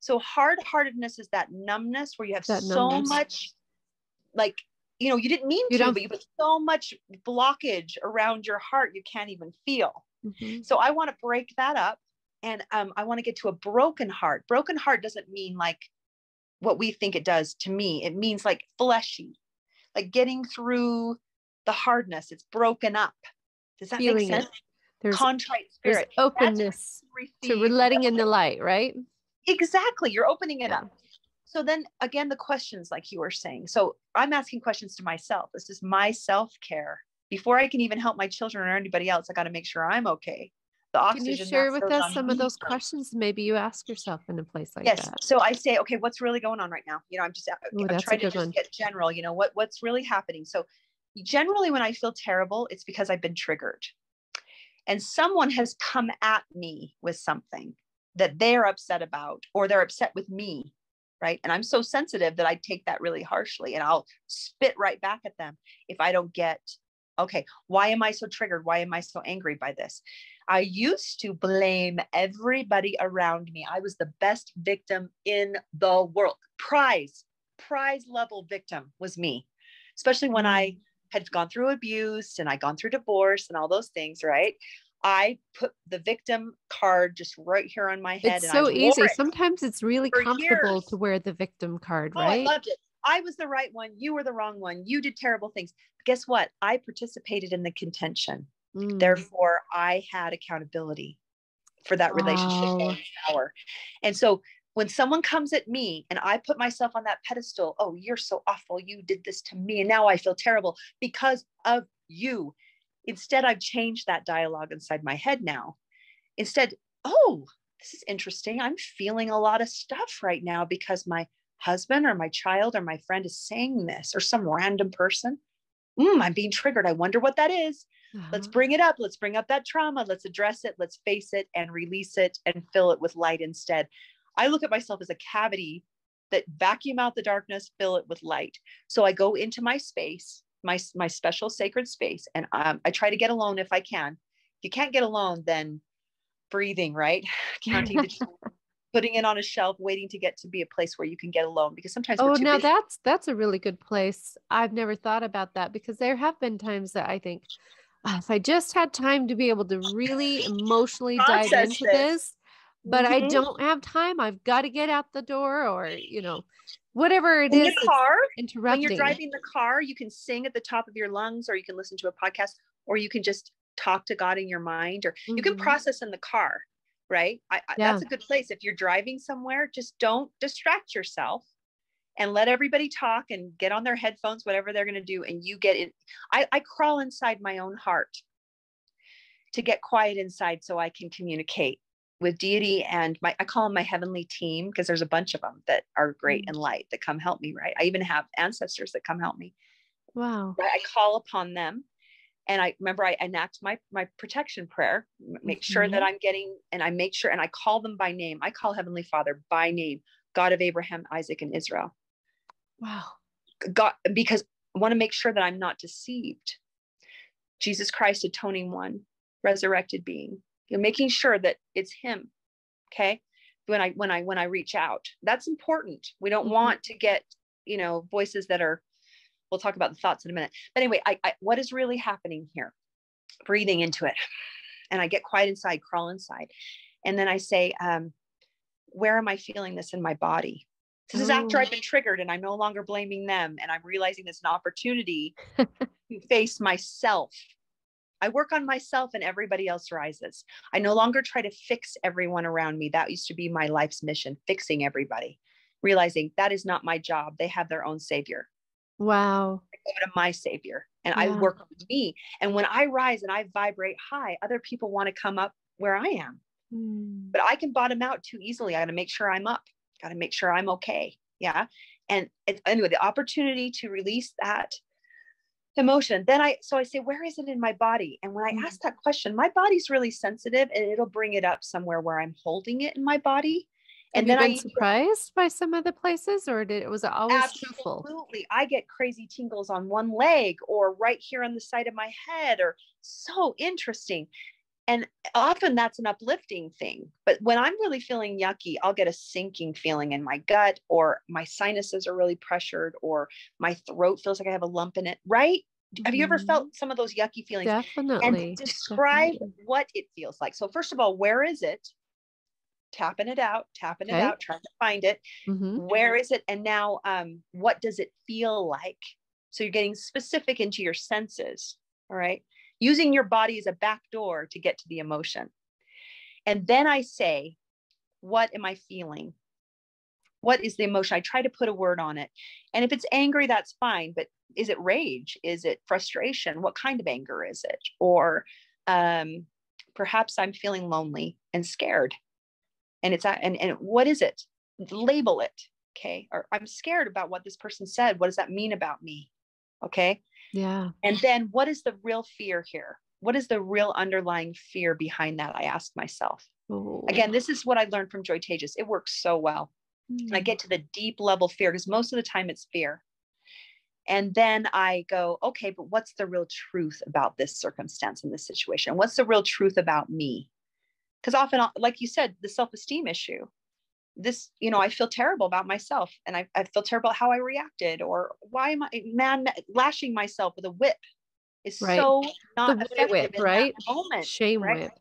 So hard-heartedness is that numbness where you have much, like, you didn't mean to, but you put so much blockage around your heart, you can't even feel. So I want to break that up. And I want to get to a broken heart. Broken heart doesn't mean like what we think it does to me. It means like fleshy, like getting through the hardness. It's broken up. Does that make sense? There's contrite spirit. There's openness to letting in the light, right? Exactly. You're opening it up. So then again, the questions like you were saying. So I'm asking questions to myself. This is my self-care. Before I can even help my children or anybody else, I got to make sure I'm okay. Can you share with us some of those questions maybe you ask yourself in a place like that? Yes. So I say, okay, what's really going on right now? I'm trying to just get general, what's really happening. So generally when I feel terrible, it's because I've been triggered and someone has come at me with something that they're upset about, or they're upset with me. Right. And I'm so sensitive that I take that really harshly and I'll spit right back at them if I don't get, okay, why am I so triggered? Why am I so angry by this? I used to blame everybody around me. I was the best victim in the world. Prize level victim was me, especially when I had gone through abuse and I gone through divorce and all those things, right? I put the victim card just right here on my head. It's so easy. Sometimes it's really comfortable to wear the victim card, right? I loved it. I was the right one. You were the wrong one. You did terrible things. But guess what? I participated in the contention. Therefore, I had accountability for that relationship power. And so when someone comes at me and I put myself on that pedestal, oh, you're so awful. You did this to me. And now I feel terrible because of you. Instead, I've changed that dialogue inside my head now. Instead, oh, this is interesting. I'm feeling a lot of stuff right now because my husband or my child or my friend is saying this, or some random person. I'm being triggered. I wonder what that is. Let's bring it up. Let's bring up that trauma. Let's address it. Let's face it and release it and fill it with light instead. I look at myself as a cavity that vacuum out the darkness, fill it with light. So I go into my space, my special sacred space, and I try to get alone if I can. If you can't get alone, then breathing, right? Counting the putting it on a shelf, waiting to get to be a place where you can get alone, because sometimes we're too busy. That's a really good place. I've never thought about that, because there have been times that I think, if I just had time to be able to really emotionally dive into this, but I don't have time. I've got to get out the door, or, whatever it is. In the car, interrupting. When you're driving the car, you can sing at the top of your lungs, or you can listen to a podcast, or you can just talk to God in your mind, or you can process in the car, right? That's a good place. If you're driving somewhere, just don't distract yourself and let everybody talk and get on their headphones, whatever they're going to do. And you get in. I crawl inside my own heart to get quiet inside so I can communicate with deity, and I call them my heavenly team, because there's a bunch of them that are great and light that come help me, right? I even have ancestors that come help me. Wow. Right? I call upon them. And I remember I enact my protection prayer, make sure that I'm getting, and I make sure, and I call them by name. I call Heavenly Father by name, God of Abraham, Isaac, and Israel. Wow. God, because I want to make sure that I'm not deceived. Jesus Christ, atoning one, resurrected being, making sure that it's him. Okay. When I reach out, that's important. We don't want to get, voices that are, we'll talk about the thoughts in a minute. But anyway, what is really happening here? Breathing into it. And I get quiet inside, crawl inside. And then I say, where am I feeling this in my body? This is after I've been triggered and I'm no longer blaming them. And I'm realizing it's an opportunity to face myself. I work on myself and everybody else rises. I no longer try to fix everyone around me. That used to be my life's mission, fixing everybody. Realizing that is not my job. They have their own savior. Wow. I go to my savior and I work on me. And when I rise and I vibrate high, other people want to come up where I am. But I can bottom out too easily. I got to make sure I'm up. Got to make sure I'm okay. Yeah. And anyway, the opportunity to release that emotion. Then I say, where is it in my body? And when I ask that question, my body's really sensitive and it'll bring it up somewhere where I'm holding it in my body. Have And you then been surprised by some of the places, or was it always truthful? Absolutely. I get crazy tingles on one leg or right here on the side of my head, or so interesting. And often that's an uplifting thing. But when I'm really feeling yucky, I'll get a sinking feeling in my gut, or my sinuses are really pressured, or my throat feels like I have a lump in it, right? Have you ever felt some of those yucky feelings? Definitely. And describe what it feels like. So first of all, where is it? Tapping it out, trying to find it. Where is it? And now, what does it feel like? So you're getting specific into your senses. All right. Using your body as a back door to get to the emotion. And then I say, what am I feeling? What is the emotion? I try to put a word on it. And if it's angry, that's fine. But is it rage? Is it frustration? What kind of anger is it? Or perhaps I'm feeling lonely and scared. And and what is it? Label it. Okay. Or I'm scared about what this person said. What does that mean about me? Okay. Yeah. And then what is the real fear here? What is the real underlying fear behind that? I ask myself. Oh. Again, this is what I learned from Joy Tages. It works so well. I get to the deep level fear, because most of the time it's fear. And then I go, okay, but what's the real truth about this circumstance in this situation? What's the real truth about me? Because often, like you said, the self-esteem issue, this, I feel terrible about myself, and I feel terrible how I reacted, or why am I lashing myself with a whip is so not effective whip, in right? that moment. Shame right? whip.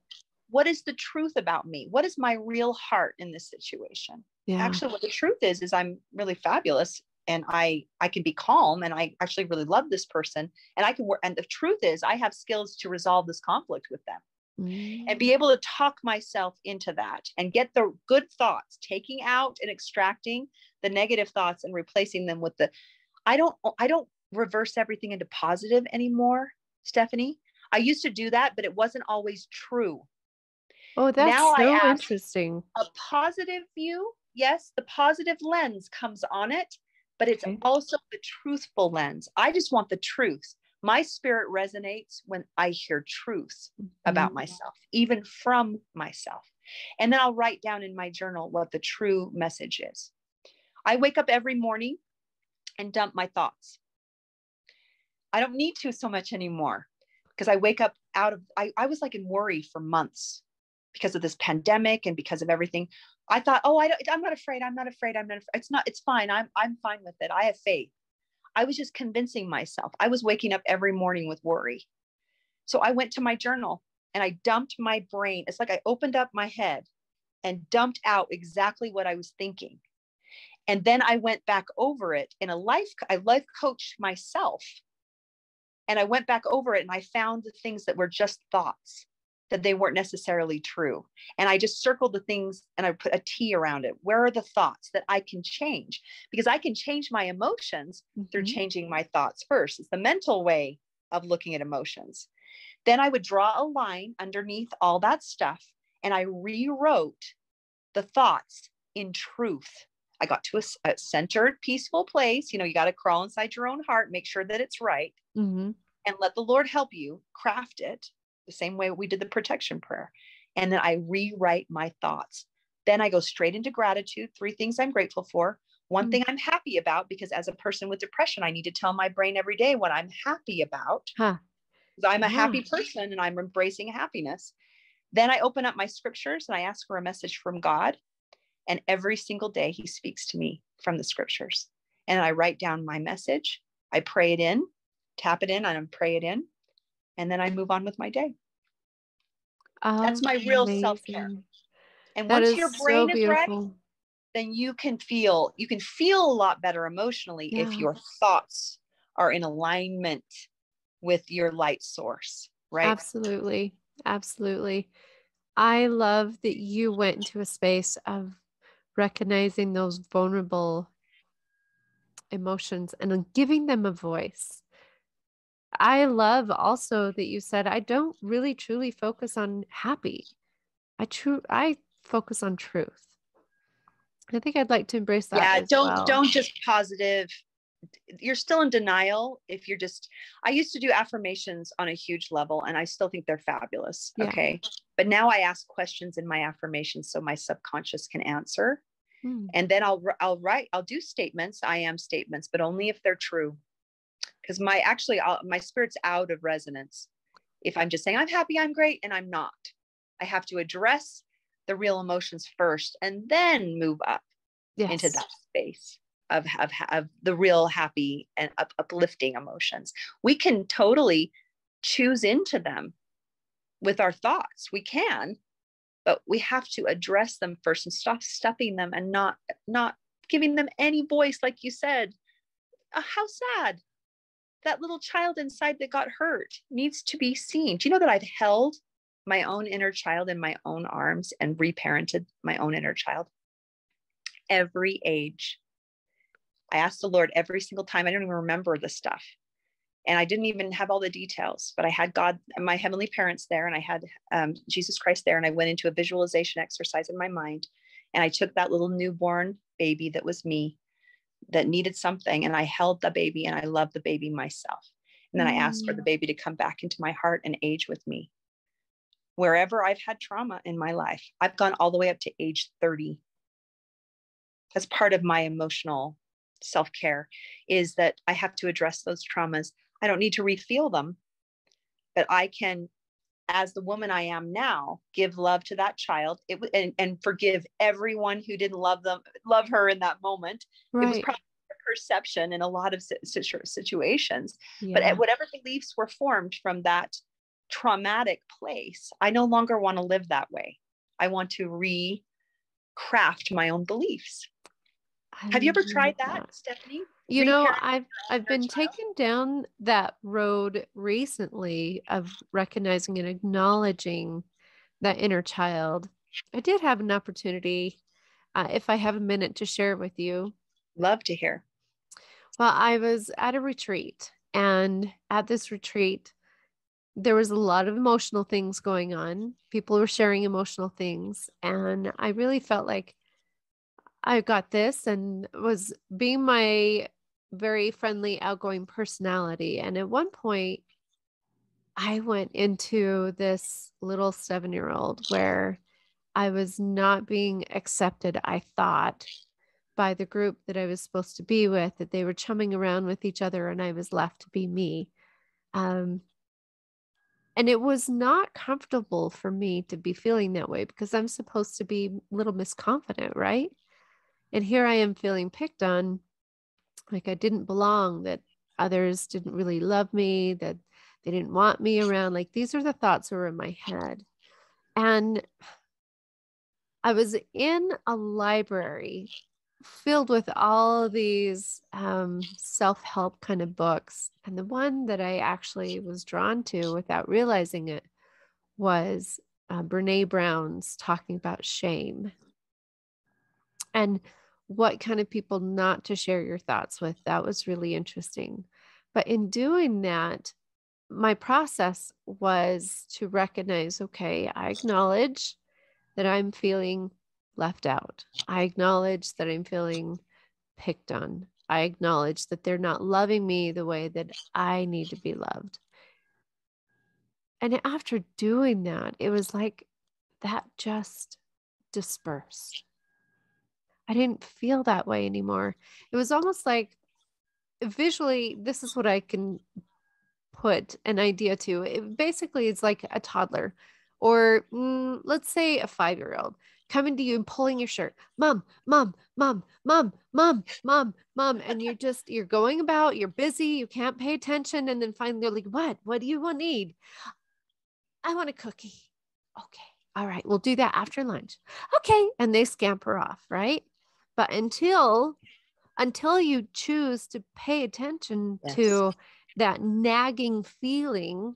What is the truth about me? What is my real heart in this situation? Yeah. Actually, what the truth is I'm really fabulous, and I can be calm, and I actually really love this person, and I can work. And the truth is I have skills to resolve this conflict with them. And be able to talk myself into that and get the good thoughts, taking out and extracting the negative thoughts and replacing them with I don't reverse everything into positive anymore, Stephanie. I used to do that, but it wasn't always true. Oh, that's now so I ask interesting. a positive view. Yes, the positive lens comes on it, but it's also the truthful lens. I just want the truth. My spirit resonates when I hear truth about myself, even from myself. And then I'll write down in my journal what the true message is. I wake up every morning and dump my thoughts. I don't need to so much anymore, because I wake up I was like in worry for months because of this pandemic and because of everything. I thought, I'm not afraid. It's fine. I'm fine with it. I have faith. I was just convincing myself. I was waking up every morning with worry. So I went to my journal and I dumped my brain. It's like I opened up my head and dumped out exactly what I was thinking. And then I went back over it I life coached myself. And I went back over it and I found the things that were just thoughts, that they weren't necessarily true. And I just circled the things and I put a T around it. Where are the thoughts that I can change? Because I can change my emotions through changing my thoughts first. It's the mental way of looking at emotions. Then I would draw a line underneath all that stuff, and I rewrote the thoughts in truth. I got to a centered, peaceful place. You got to crawl inside your own heart, make sure that it's right, and let the Lord help you craft it the same way we did the protection prayer. And then I rewrite my thoughts. Then I go straight into gratitude. 3 things I'm grateful for. 1 thing I'm happy about, because as a person with depression, I need to tell my brain every day what I'm happy about. I'm a happy person and I'm embracing happiness. Then I open up my scriptures and I ask for a message from God. And every single day he speaks to me from the scriptures. And I write down my message. I pray it in, tap it in, and pray it in. And then I move on with my day. That's my real self-care. And once your brain is right, then you can feel a lot better emotionally if your thoughts are in alignment with your light source, right? Absolutely. Absolutely. I love that you went into a space of recognizing those vulnerable emotions and then giving them a voice. I love also that you said, I don't really truly focus on happy. I focus on truth. I think I'd like to embrace that. Yeah, don't just positive. You're still in denial if you're just, I used to do affirmations on a huge level and I still think they're fabulous. Yeah. Okay. But now I ask questions in my affirmations so my subconscious can answer. And then I'll do statements. I am statements, but only if they're true. Because my spirit's out of resonance. If I'm just saying I'm happy, I'm great, and I'm not, I have to address the real emotions first and then move up into that space of the real happy and uplifting emotions. We can totally choose into them with our thoughts. We can, but we have to address them first and stop stuffing them and not giving them any voice. Like you said, how sad. That little child inside that got hurt needs to be seen. Do you know that I've held my own inner child in my own arms and reparented my own inner child? Every age. I asked the Lord every single time. I don't even remember the stuff. And I didn't even have all the details, but I had God, my heavenly parents there, and I had Jesus Christ there. And I went into a visualization exercise in my mind. And I took that little newborn baby that was me, that needed something. And I held the baby and I loved the baby myself. And then I asked for the baby to come back into my heart and age with me. Wherever I've had trauma in my life, I've gone all the way up to age 30. As part of my emotional self-care is that I have to address those traumas. I don't need to refeel them, but I can, as the woman I am now, give love to that child and forgive everyone who didn't love her in that moment. Right. It was probably a perception in a lot of situations, but whatever beliefs were formed from that traumatic place, I no longer want to live that way. I want to recraft my own beliefs. Have you ever tried that, Stephanie? You know, I've been taking down that road recently of recognizing and acknowledging that inner child. I did have an opportunity, if I have a minute to share with you. Love to hear. Well, I was at a retreat, and at this retreat, there was a lot of emotional things going on. People were sharing emotional things, and I really felt like I got this and was being my very friendly, outgoing personality. And at one point, I went into this little 7-year-old where I was not being accepted, I thought, by the group that I was supposed to be with, that they were chumming around with each other and I was left to be me. And it was not comfortable for me to be feeling that way because I'm supposed to be a little misconfident, right? And here I am feeling picked on, like I didn't belong, that others didn't really love me, that they didn't want me around. Like these are the thoughts that were in my head. And I was in a library filled with all of these self-help kind of books. And the one that I actually was drawn to without realizing it was Brene Brown's talking about shame. And what kind of people not to share your thoughts with. That was really interesting. But in doing that, my process was to recognize, okay, I acknowledge that I'm feeling left out. I acknowledge that I'm feeling picked on. I acknowledge that they're not loving me the way that I need to be loved. And after doing that, it was like that just dispersed. I didn't feel that way anymore. It was almost like visually, this is what I can put an idea to. Basically, it's like a toddler or let's say a 5-year-old coming to you and pulling your shirt. Mom, mom, mom, mom, mom, mom, mom. And you're going about, you're busy, you can't pay attention. And then finally they're like, what do you need? I want a cookie. Okay. All right. We'll do that after lunch. Okay. And they scamper off, right? But until you choose to pay attention to that nagging feeling,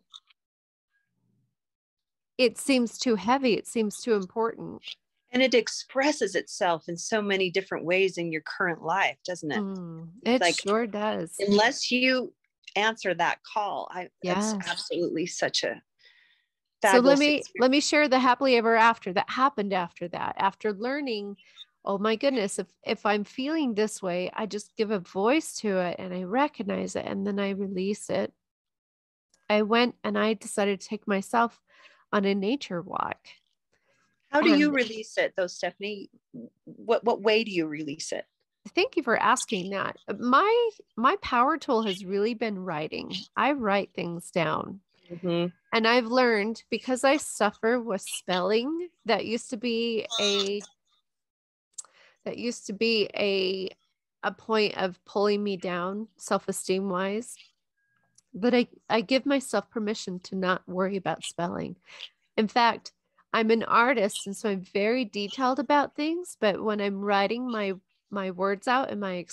it seems too heavy. It seems too important. And it expresses itself in so many different ways in your current life, doesn't it? It sure does. Unless you answer that call, it's absolutely such a fabulous experience. Let me share the happily ever after that happened after that. After learning, oh my goodness, if I'm feeling this way, I just give a voice to it and I recognize it and then I release it. I went and I decided to take myself on a nature walk. How do you And release it though, Stephanie? What way do you release it? thank you for asking that. My power tool has really been writing. I write things down. Mm-hmm. And I've learned, because I suffer with spelling, that used to be a point of pulling me down self-esteem wise. But I give myself permission to not worry about spelling. In fact, I'm an artist, and so I'm very detailed about things, but when I'm writing my words out and my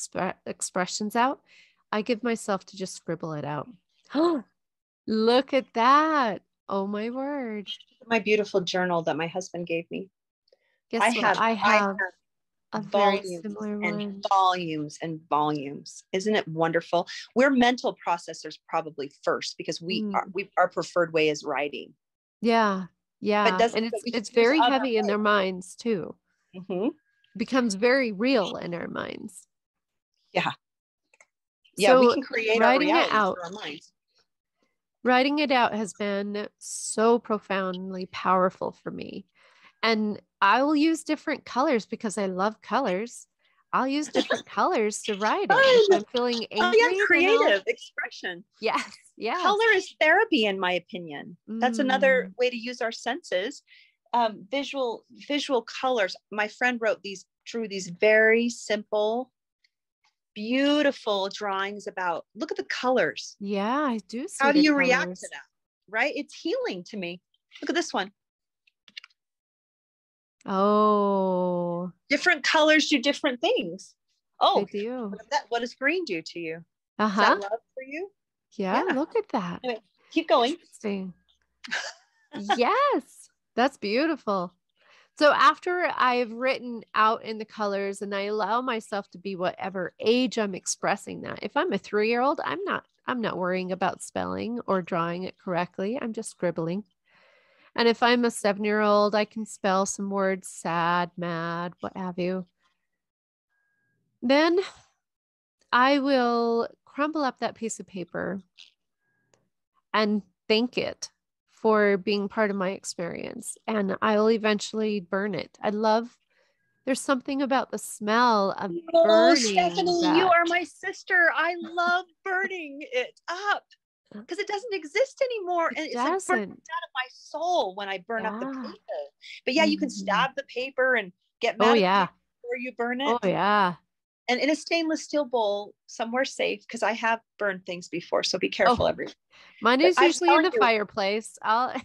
expressions out, I give myself to just scribble it out. Look at that. Oh my word. My beautiful journal that my husband gave me. Guess what? I I have have a very volumes similar and one. volumes and volumes. Isn't it wonderful? We're mental processors probably first, because our preferred way is writing. Yeah. But Yeah. And it's very heavy in their minds too. Mm-hmm. Becomes very real in our minds. Yeah. Yeah, we So can create our writing it reality out, through our minds. writing it out has been so profoundly powerful for me. And I will use different colors because I love colors. I'll use different colors to write in. If I'm feeling angry, yeah, creative expression. Yes, yes. Color is therapy, in my opinion. That's another way to use our senses. Visual colors. My friend drew these very simple, beautiful drawings about, look at the colors. Yeah, I do see. How do the you colors. react to that? Right? It's healing to me. Look at this one. Oh, Different colors do different things. they Oh, do. what does green do to you? Uh-huh. Is that love for you? Yeah, look at that. Anyway, keep going. Interesting. Yes, that's beautiful. So after I've written out in the colors and I allow myself to be whatever age I'm expressing that. If I'm a 3-year-old, I'm not worrying about spelling or drawing it correctly. I'm just scribbling. And if I'm a 7-year-old, I can spell some words, sad, mad, what have you. Then I will crumble up that piece of paper and thank it for being part of my experience. And I'll eventually burn it. There's something about the smell of burning. Stephanie, you are my sister. I love burning it up because it doesn't exist anymore. And it's like burning out of my soul when I burn up the paper. But yeah, you can stab the paper and get mad at paper before you burn it. Oh, yeah. And in a stainless steel bowl, somewhere safe, because I have burned things before. So be careful, everyone. Mine is usually in the fireplace. I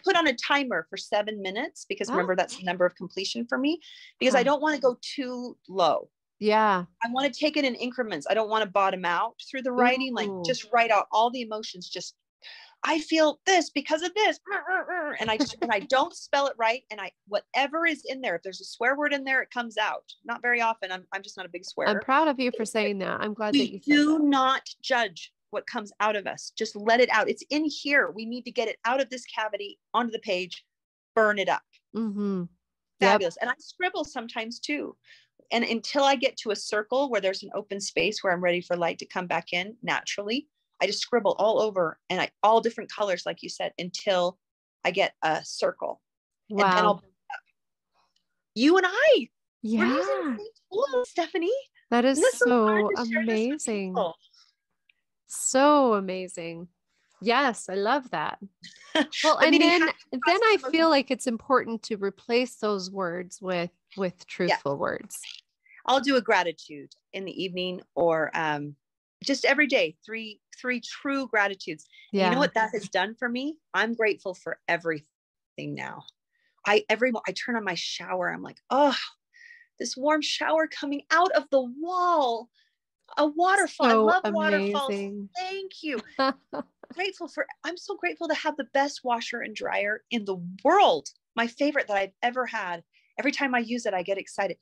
put on a timer for 7 minutes because remember, that's the number of completion for me, because I don't want to go too low. Yeah. I want to take it in increments. I don't want to bottom out through the writing, like just write out all the emotions. Just, I feel this because of this. And I don't spell it right. And whatever is in there, if there's a swear word in there, it comes out. Not very often. I'm just not a big swearer. I'm proud of you for saying that. I'm glad that you said that. We do not judge what comes out of us. Just let it out. It's in here. We need to get it out of this cavity onto the page, burn it up. Mm-hmm. Fabulous. And I scribble sometimes too. And until I get to a circle where there's an open space where I'm ready for light to come back in naturally, I just scribble all over and all different colors, like you said, until I get a circle. Wow. And then I'll burn it up. You and I. Yeah. We're using the same tool, Stephanie. That is so amazing. So amazing. Yes, I love that. Well, and then I feel like it's important to replace those words with truthful words. I'll do a gratitude in the evening or just every day, three true gratitudes. Yeah. You know what that has done for me? I'm grateful for everything now. I turn on my shower. I'm like, oh, this warm shower coming out of the wall. A waterfall. So I love waterfalls. Thank you. I'm so grateful to have the best washer and dryer in the world. My favorite that I've ever had. Every time I use it, I get excited.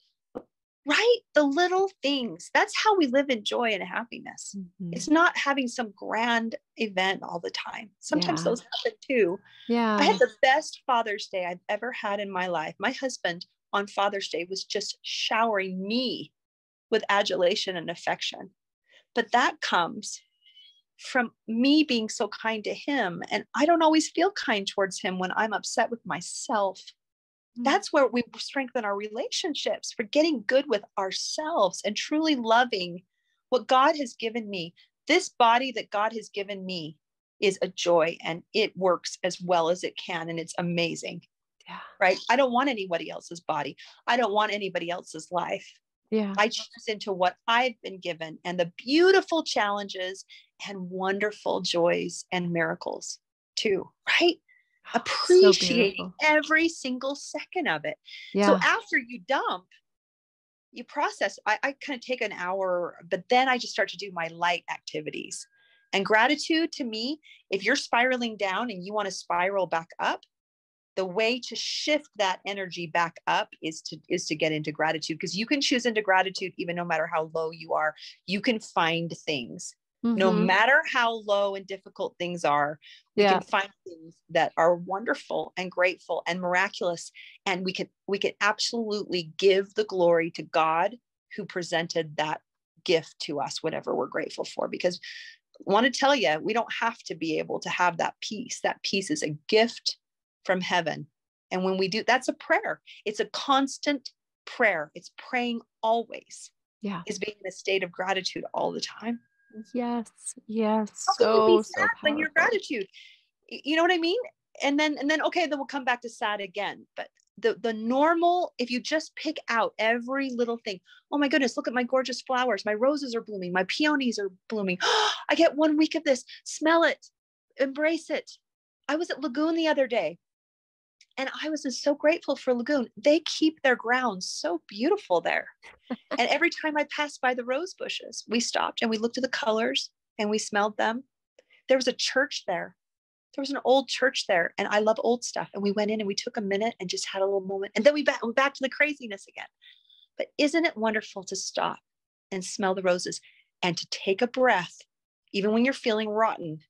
Right? The little things. That's how we live in joy and happiness. Mm-hmm. It's not having some grand event all the time. Sometimes those happen too. Yeah. I had the best Father's Day I've ever had in my life. My husband on Father's Day was just showering me with adulation and affection. But that comes from me being so kind to him. And I don't always feel kind towards him when I'm upset with myself. That's where we strengthen our relationships, for getting good with ourselves and truly loving what God has given me. This body that God has given me is a joy, and it works as well as it can. And it's amazing. Yeah. Right. I don't want anybody else's body. I don't want anybody else's life. Yeah. I choose into what I've been given, and the beautiful challenges and wonderful joys and miracles too. Right. Appreciating every single second of it. Yeah. So after you dump, you process. I kind of take an hour, but then I just start to do my light activities. And gratitude, to me, if you're spiraling down and you want to spiral back up, the way to shift that energy back up is to get into gratitude, because you can choose into gratitude even no matter how low you are. You can find things. No matter how low and difficult things are, we can find things that are wonderful and grateful and miraculous. And we can absolutely give the glory to God, who presented that gift to us, whatever we're grateful for. Because I want to tell you, we don't have to be able to have that peace. That peace is a gift from heaven. And when we do, that's a prayer. It's a constant prayer. It's praying always. Yeah. Is being in a state of gratitude all the time. Yes. Yes. How can you be sad So when you're gratitude? You know what I mean? And then, okay, then we'll come back to sad again. But the normal, if you just pick out every little thing, oh my goodness, look at my gorgeous flowers. My roses are blooming. My peonies are blooming. I get 1 week of this. Smell it, embrace it. I was at Lagoon the other day, and I was just so grateful for Lagoon. They keep their grounds so beautiful there. And every time I passed by the rose bushes, we stopped and we looked at the colors and we smelled them. There was a church there. There was an old church there, and I love old stuff. And we went in and we took a minute and just had a little moment. And then we're back to the craziness again. But isn't it wonderful to stop and smell the roses and to take a breath, even when you're feeling rotten,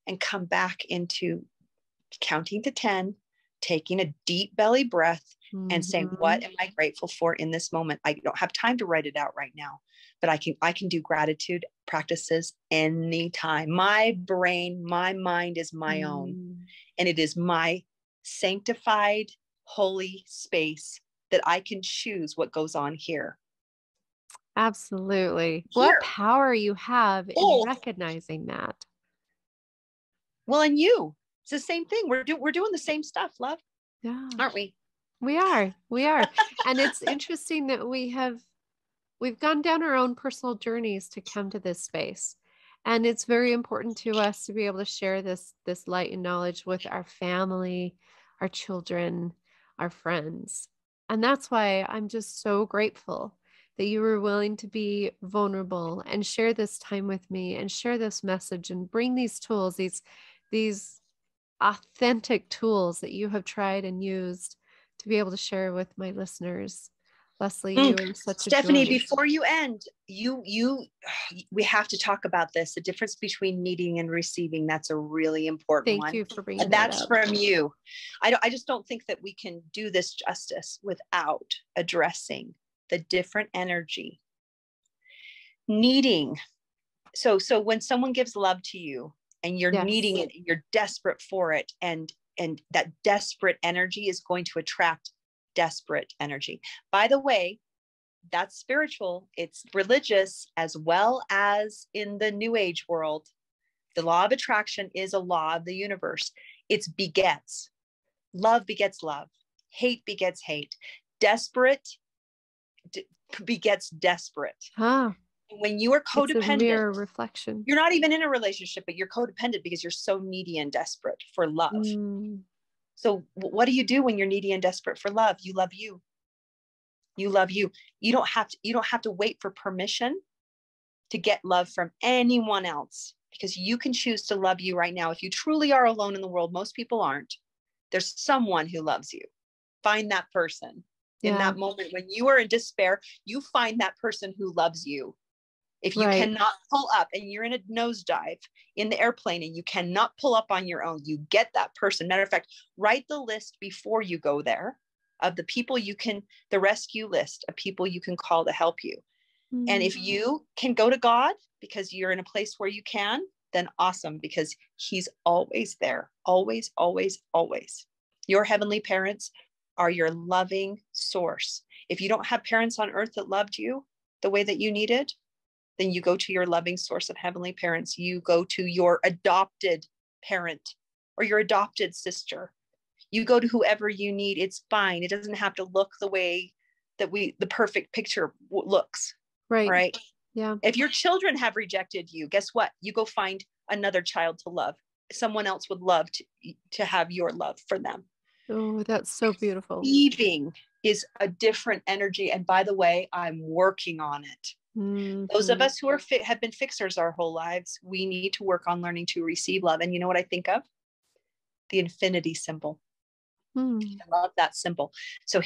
and come back into counting to 10, taking a deep belly breath and saying, what am I grateful for in this moment? I don't have time to write it out right now, but I can do gratitude practices anytime. My brain, my mind is my own, and it is my sanctified, holy space that I can choose what goes on here. Absolutely. What power you have in recognizing that. Well, and you, it's the same thing. We're doing the same stuff, love. Yeah. Aren't we? We are. And it's interesting that we've gone down our own personal journeys to come to this space. And it's very important to us to be able to share this light and knowledge with our family, our children, our friends. And that's why I'm just so grateful that you were willing to be vulnerable and share this time with me and share this message and bring these tools, these authentic tools that you have tried and used to be able to share with my listeners. Leslie, you are such Stephanie, a joy. before you end, we have to talk about this, the difference between needing and receiving. That's a really important one. Thank you for bringing that up. From you. I just don't think that we can do this justice without addressing the different energy. Needing. So when someone gives love to you and you're needing it, and you're desperate for it, and that desperate energy is going to attract desperate energy. By the way, that's spiritual. It's religious as well as in the New Age world. The law of attraction is a law of the universe. It's begets. Love begets love. Hate begets hate. Desperate begets desperate. When you are codependent, it's a mirror reflection. You're not even in a relationship, but you're codependent because you're so needy and desperate for love. So what do you do when you're needy and desperate for love? You love you. You love you. You don't have to wait for permission to get love from anyone else, because you can choose to love you right now. If you truly are alone in the world, most people aren't. There's someone who loves you. Find that person. In that moment when you are in despair, you find that person who loves you. If you cannot pull up and you're in a nosedive in the airplane and you cannot pull up on your own, you get that person. Matter of fact, write the list before you go there of the people the rescue list of people you can call to help you. And if you can go to God because you're in a place where you can, then awesome, because he's always there. Always, always, always. Your heavenly parents are your loving source. If you don't have parents on earth that loved you the way that you needed, then you go to your loving source of heavenly parents. You go to your adopted parent or your adopted sister. You go to whoever you need. It's fine. It doesn't have to look the way that the perfect picture looks. Right. Right. Yeah. If your children have rejected you, guess what? You go find another child to love. Someone else would love to have your love for them. Oh, that's so beautiful. Receiving is a different energy. And by the way, I'm working on it. Mm-hmm. Those of us who have been fixers our whole lives, we need to work on learning to receive love. And you know what I think of? The infinity symbol. I love that symbol. So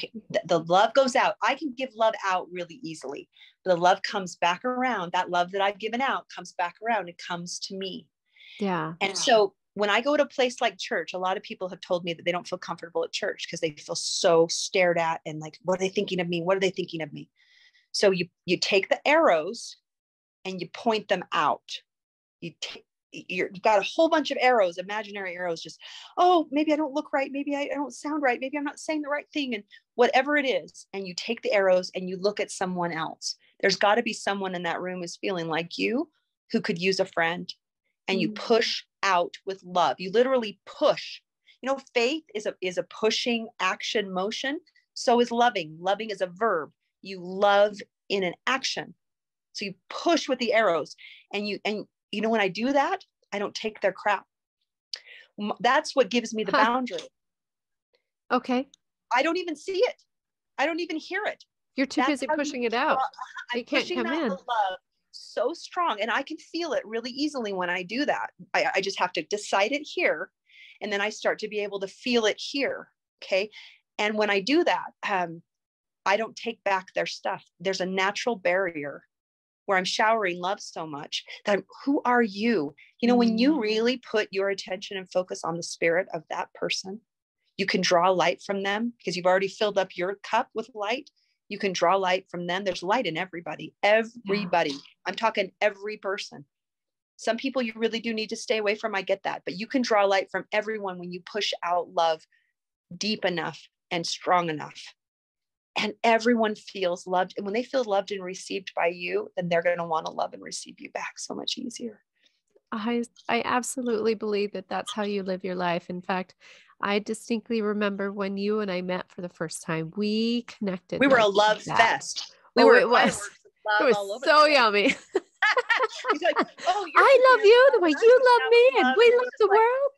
the love goes out. I can give love out really easily. The love comes back around. That love that I've given out comes back around. It comes to me. Yeah. And so when I go to a place like church, a lot of people have told me that they don't feel comfortable at church because they feel so stared at and like, what are they thinking of me? What are they thinking of me? So you take the arrows and you point them out. You've got a whole bunch of arrows, imaginary arrows, just, oh, maybe I don't look right. Maybe I don't sound right. Maybe I'm not saying the right thing. And whatever it is, and you take the arrows and you look at someone else. There's got to be someone in that room who's feeling like you, who could use a friend, and you push out with love. You literally push. You know, faith is a pushing action motion. So is loving. Loving is a verb. You love in an action. So you push with the arrows, and you know, when I do that, I don't take their crap. That's what gives me the boundary. Okay. I don't even see it. I don't even hear it. You're too busy pushing it out. I'm pushing that love so strong, and I can feel it really easily when I do that. I just have to decide it here, and then I start to be able to feel it here. Okay. And when I do that, I don't take back their stuff. There's a natural barrier where I'm showering love so much that who are you? You know, when you really put your attention and focus on the spirit of that person, you can draw light from them because you've already filled up your cup with light. You can draw light from them. There's light in everybody. Yeah. I'm talking every person. Some people you really do need to stay away from. I get that, but you can draw light from everyone when you push out love deep enough and strong enough. And everyone feels loved. And when they feel loved and received by you, then they're going to want to love and receive you back so much easier. I absolutely believe that that's how you live your life. In fact, I distinctly remember when you and I met for the first time, we connected. We were a love fest. It was so yummy. He's like, oh, I love you the way you love me, and we love the world.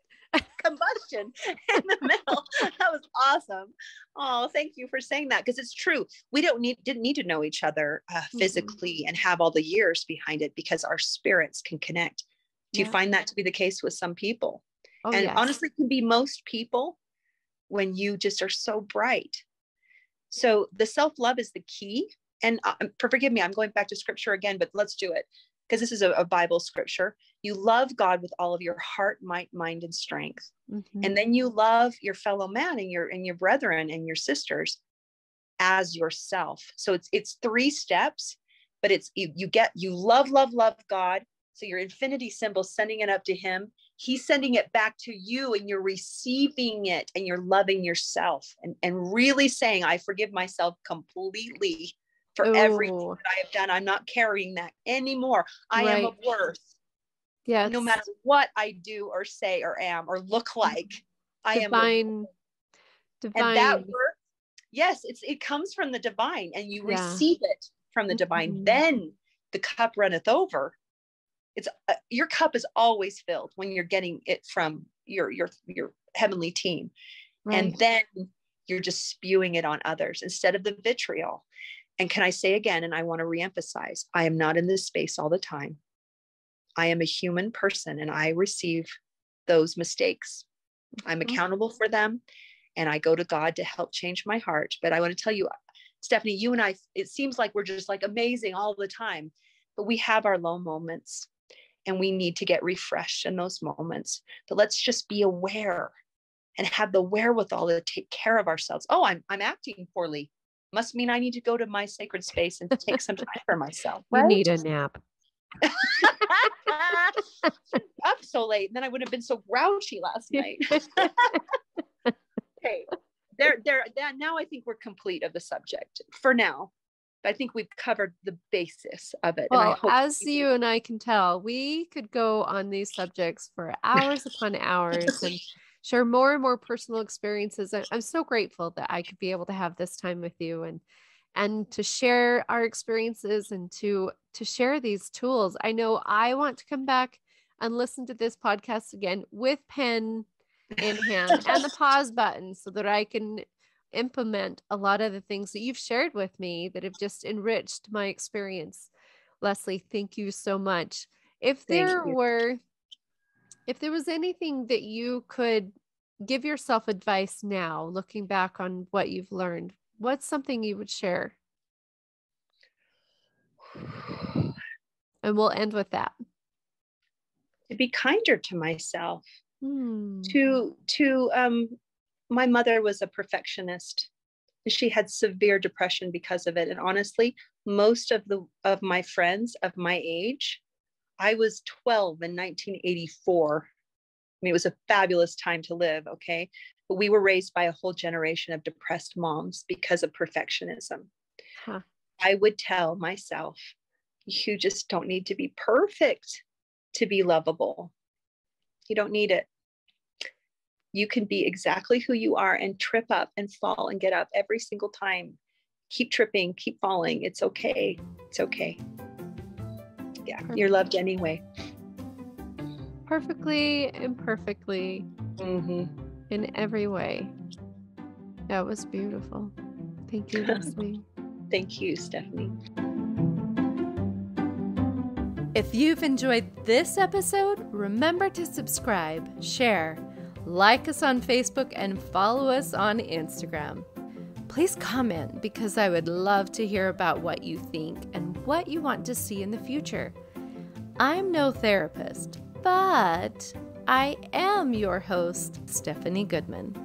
Combustion in the middle. That was awesome. Oh, thank you for saying that, because it's true. We didn't need to know each other physically and have all the years behind it, because our spirits can connect. Do you find that to be the case with some people? Oh, and yes. Honestly, it can be most people when you just are so bright. So the self-love is the key. And forgive me, I'm going back to scripture again, but let's do it, because this is a Bible scripture. You love God with all of your heart, might, mind, and strength. And then you love your fellow man and your brethren and your sisters as yourself. So it's 3 steps, but it's you love God. So your infinity symbol, sending it up to him, he's sending it back to you, and you're receiving it, and you're loving yourself and really saying, I forgive myself completely for everything that I have done. I'm not carrying that anymore. I am of worth. Yes. No matter what I do or say or am or look like, I am divine. And that work, yes, it comes from the divine, and you receive it from the divine. Then the cup runneth over. It's your cup is always filled when you're getting it from your heavenly team. Right. And then you're just spewing it on others instead of the vitriol. And can I say again, and I want to reemphasize, I am not in this space all the time. I am a human person, and I receive those mistakes. I'm accountable for them, and I go to God to help change my heart. But I want to tell you, Stephanie, you and I, it seems like we're just like amazing all the time, but we have our low moments, and we need to get refreshed in those moments. But let's just be aware and have the wherewithal to take care of ourselves. Oh, I'm acting poorly. Must mean I need to go to my sacred space and take some time for myself. Right? You need a nap. Up so late, and then I would have been so grouchy last night. Okay, now I think we're complete of the subject for now. I think we've covered the basis of it. Well, and I hope as you and I can tell, we could go on these subjects for hours upon hours and share more and more personal experiences. I'm so grateful that I could be able to have this time with you and to share our experiences and to share these tools. I know I want to come back and listen to this podcast again with pen in hand and the pause button so that I can implement a lot of the things that you've shared with me that have just enriched my experience. Leslie, thank you so much. If there was anything that you could give yourself advice now, looking back on what you've learned, what's something you would share? And we'll end with that. To be kinder to myself. Hmm. My mother was a perfectionist. She had severe depression because of it. And honestly, most of my friends of my age, I was 12 in 1984. I mean, it was a fabulous time to live. Okay. But we were raised by a whole generation of depressed moms because of perfectionism. Huh. I would tell myself, you just don't need to be perfect to be lovable. You don't need it. You can be exactly who you are and trip up and fall and get up every single time. Keep tripping, keep falling. It's okay. It's okay. Yeah, perfect. You're loved anyway. Perfectly, imperfectly, in every way. That was beautiful. Thank you, Leslie. Thank you, Stephanie. If you've enjoyed this episode, remember to subscribe, share, like us on Facebook, and follow us on Instagram. Please comment because I would love to hear about what you think and what you want to see in the future. I'm no therapist, but I am your host, Stephanie Goodman.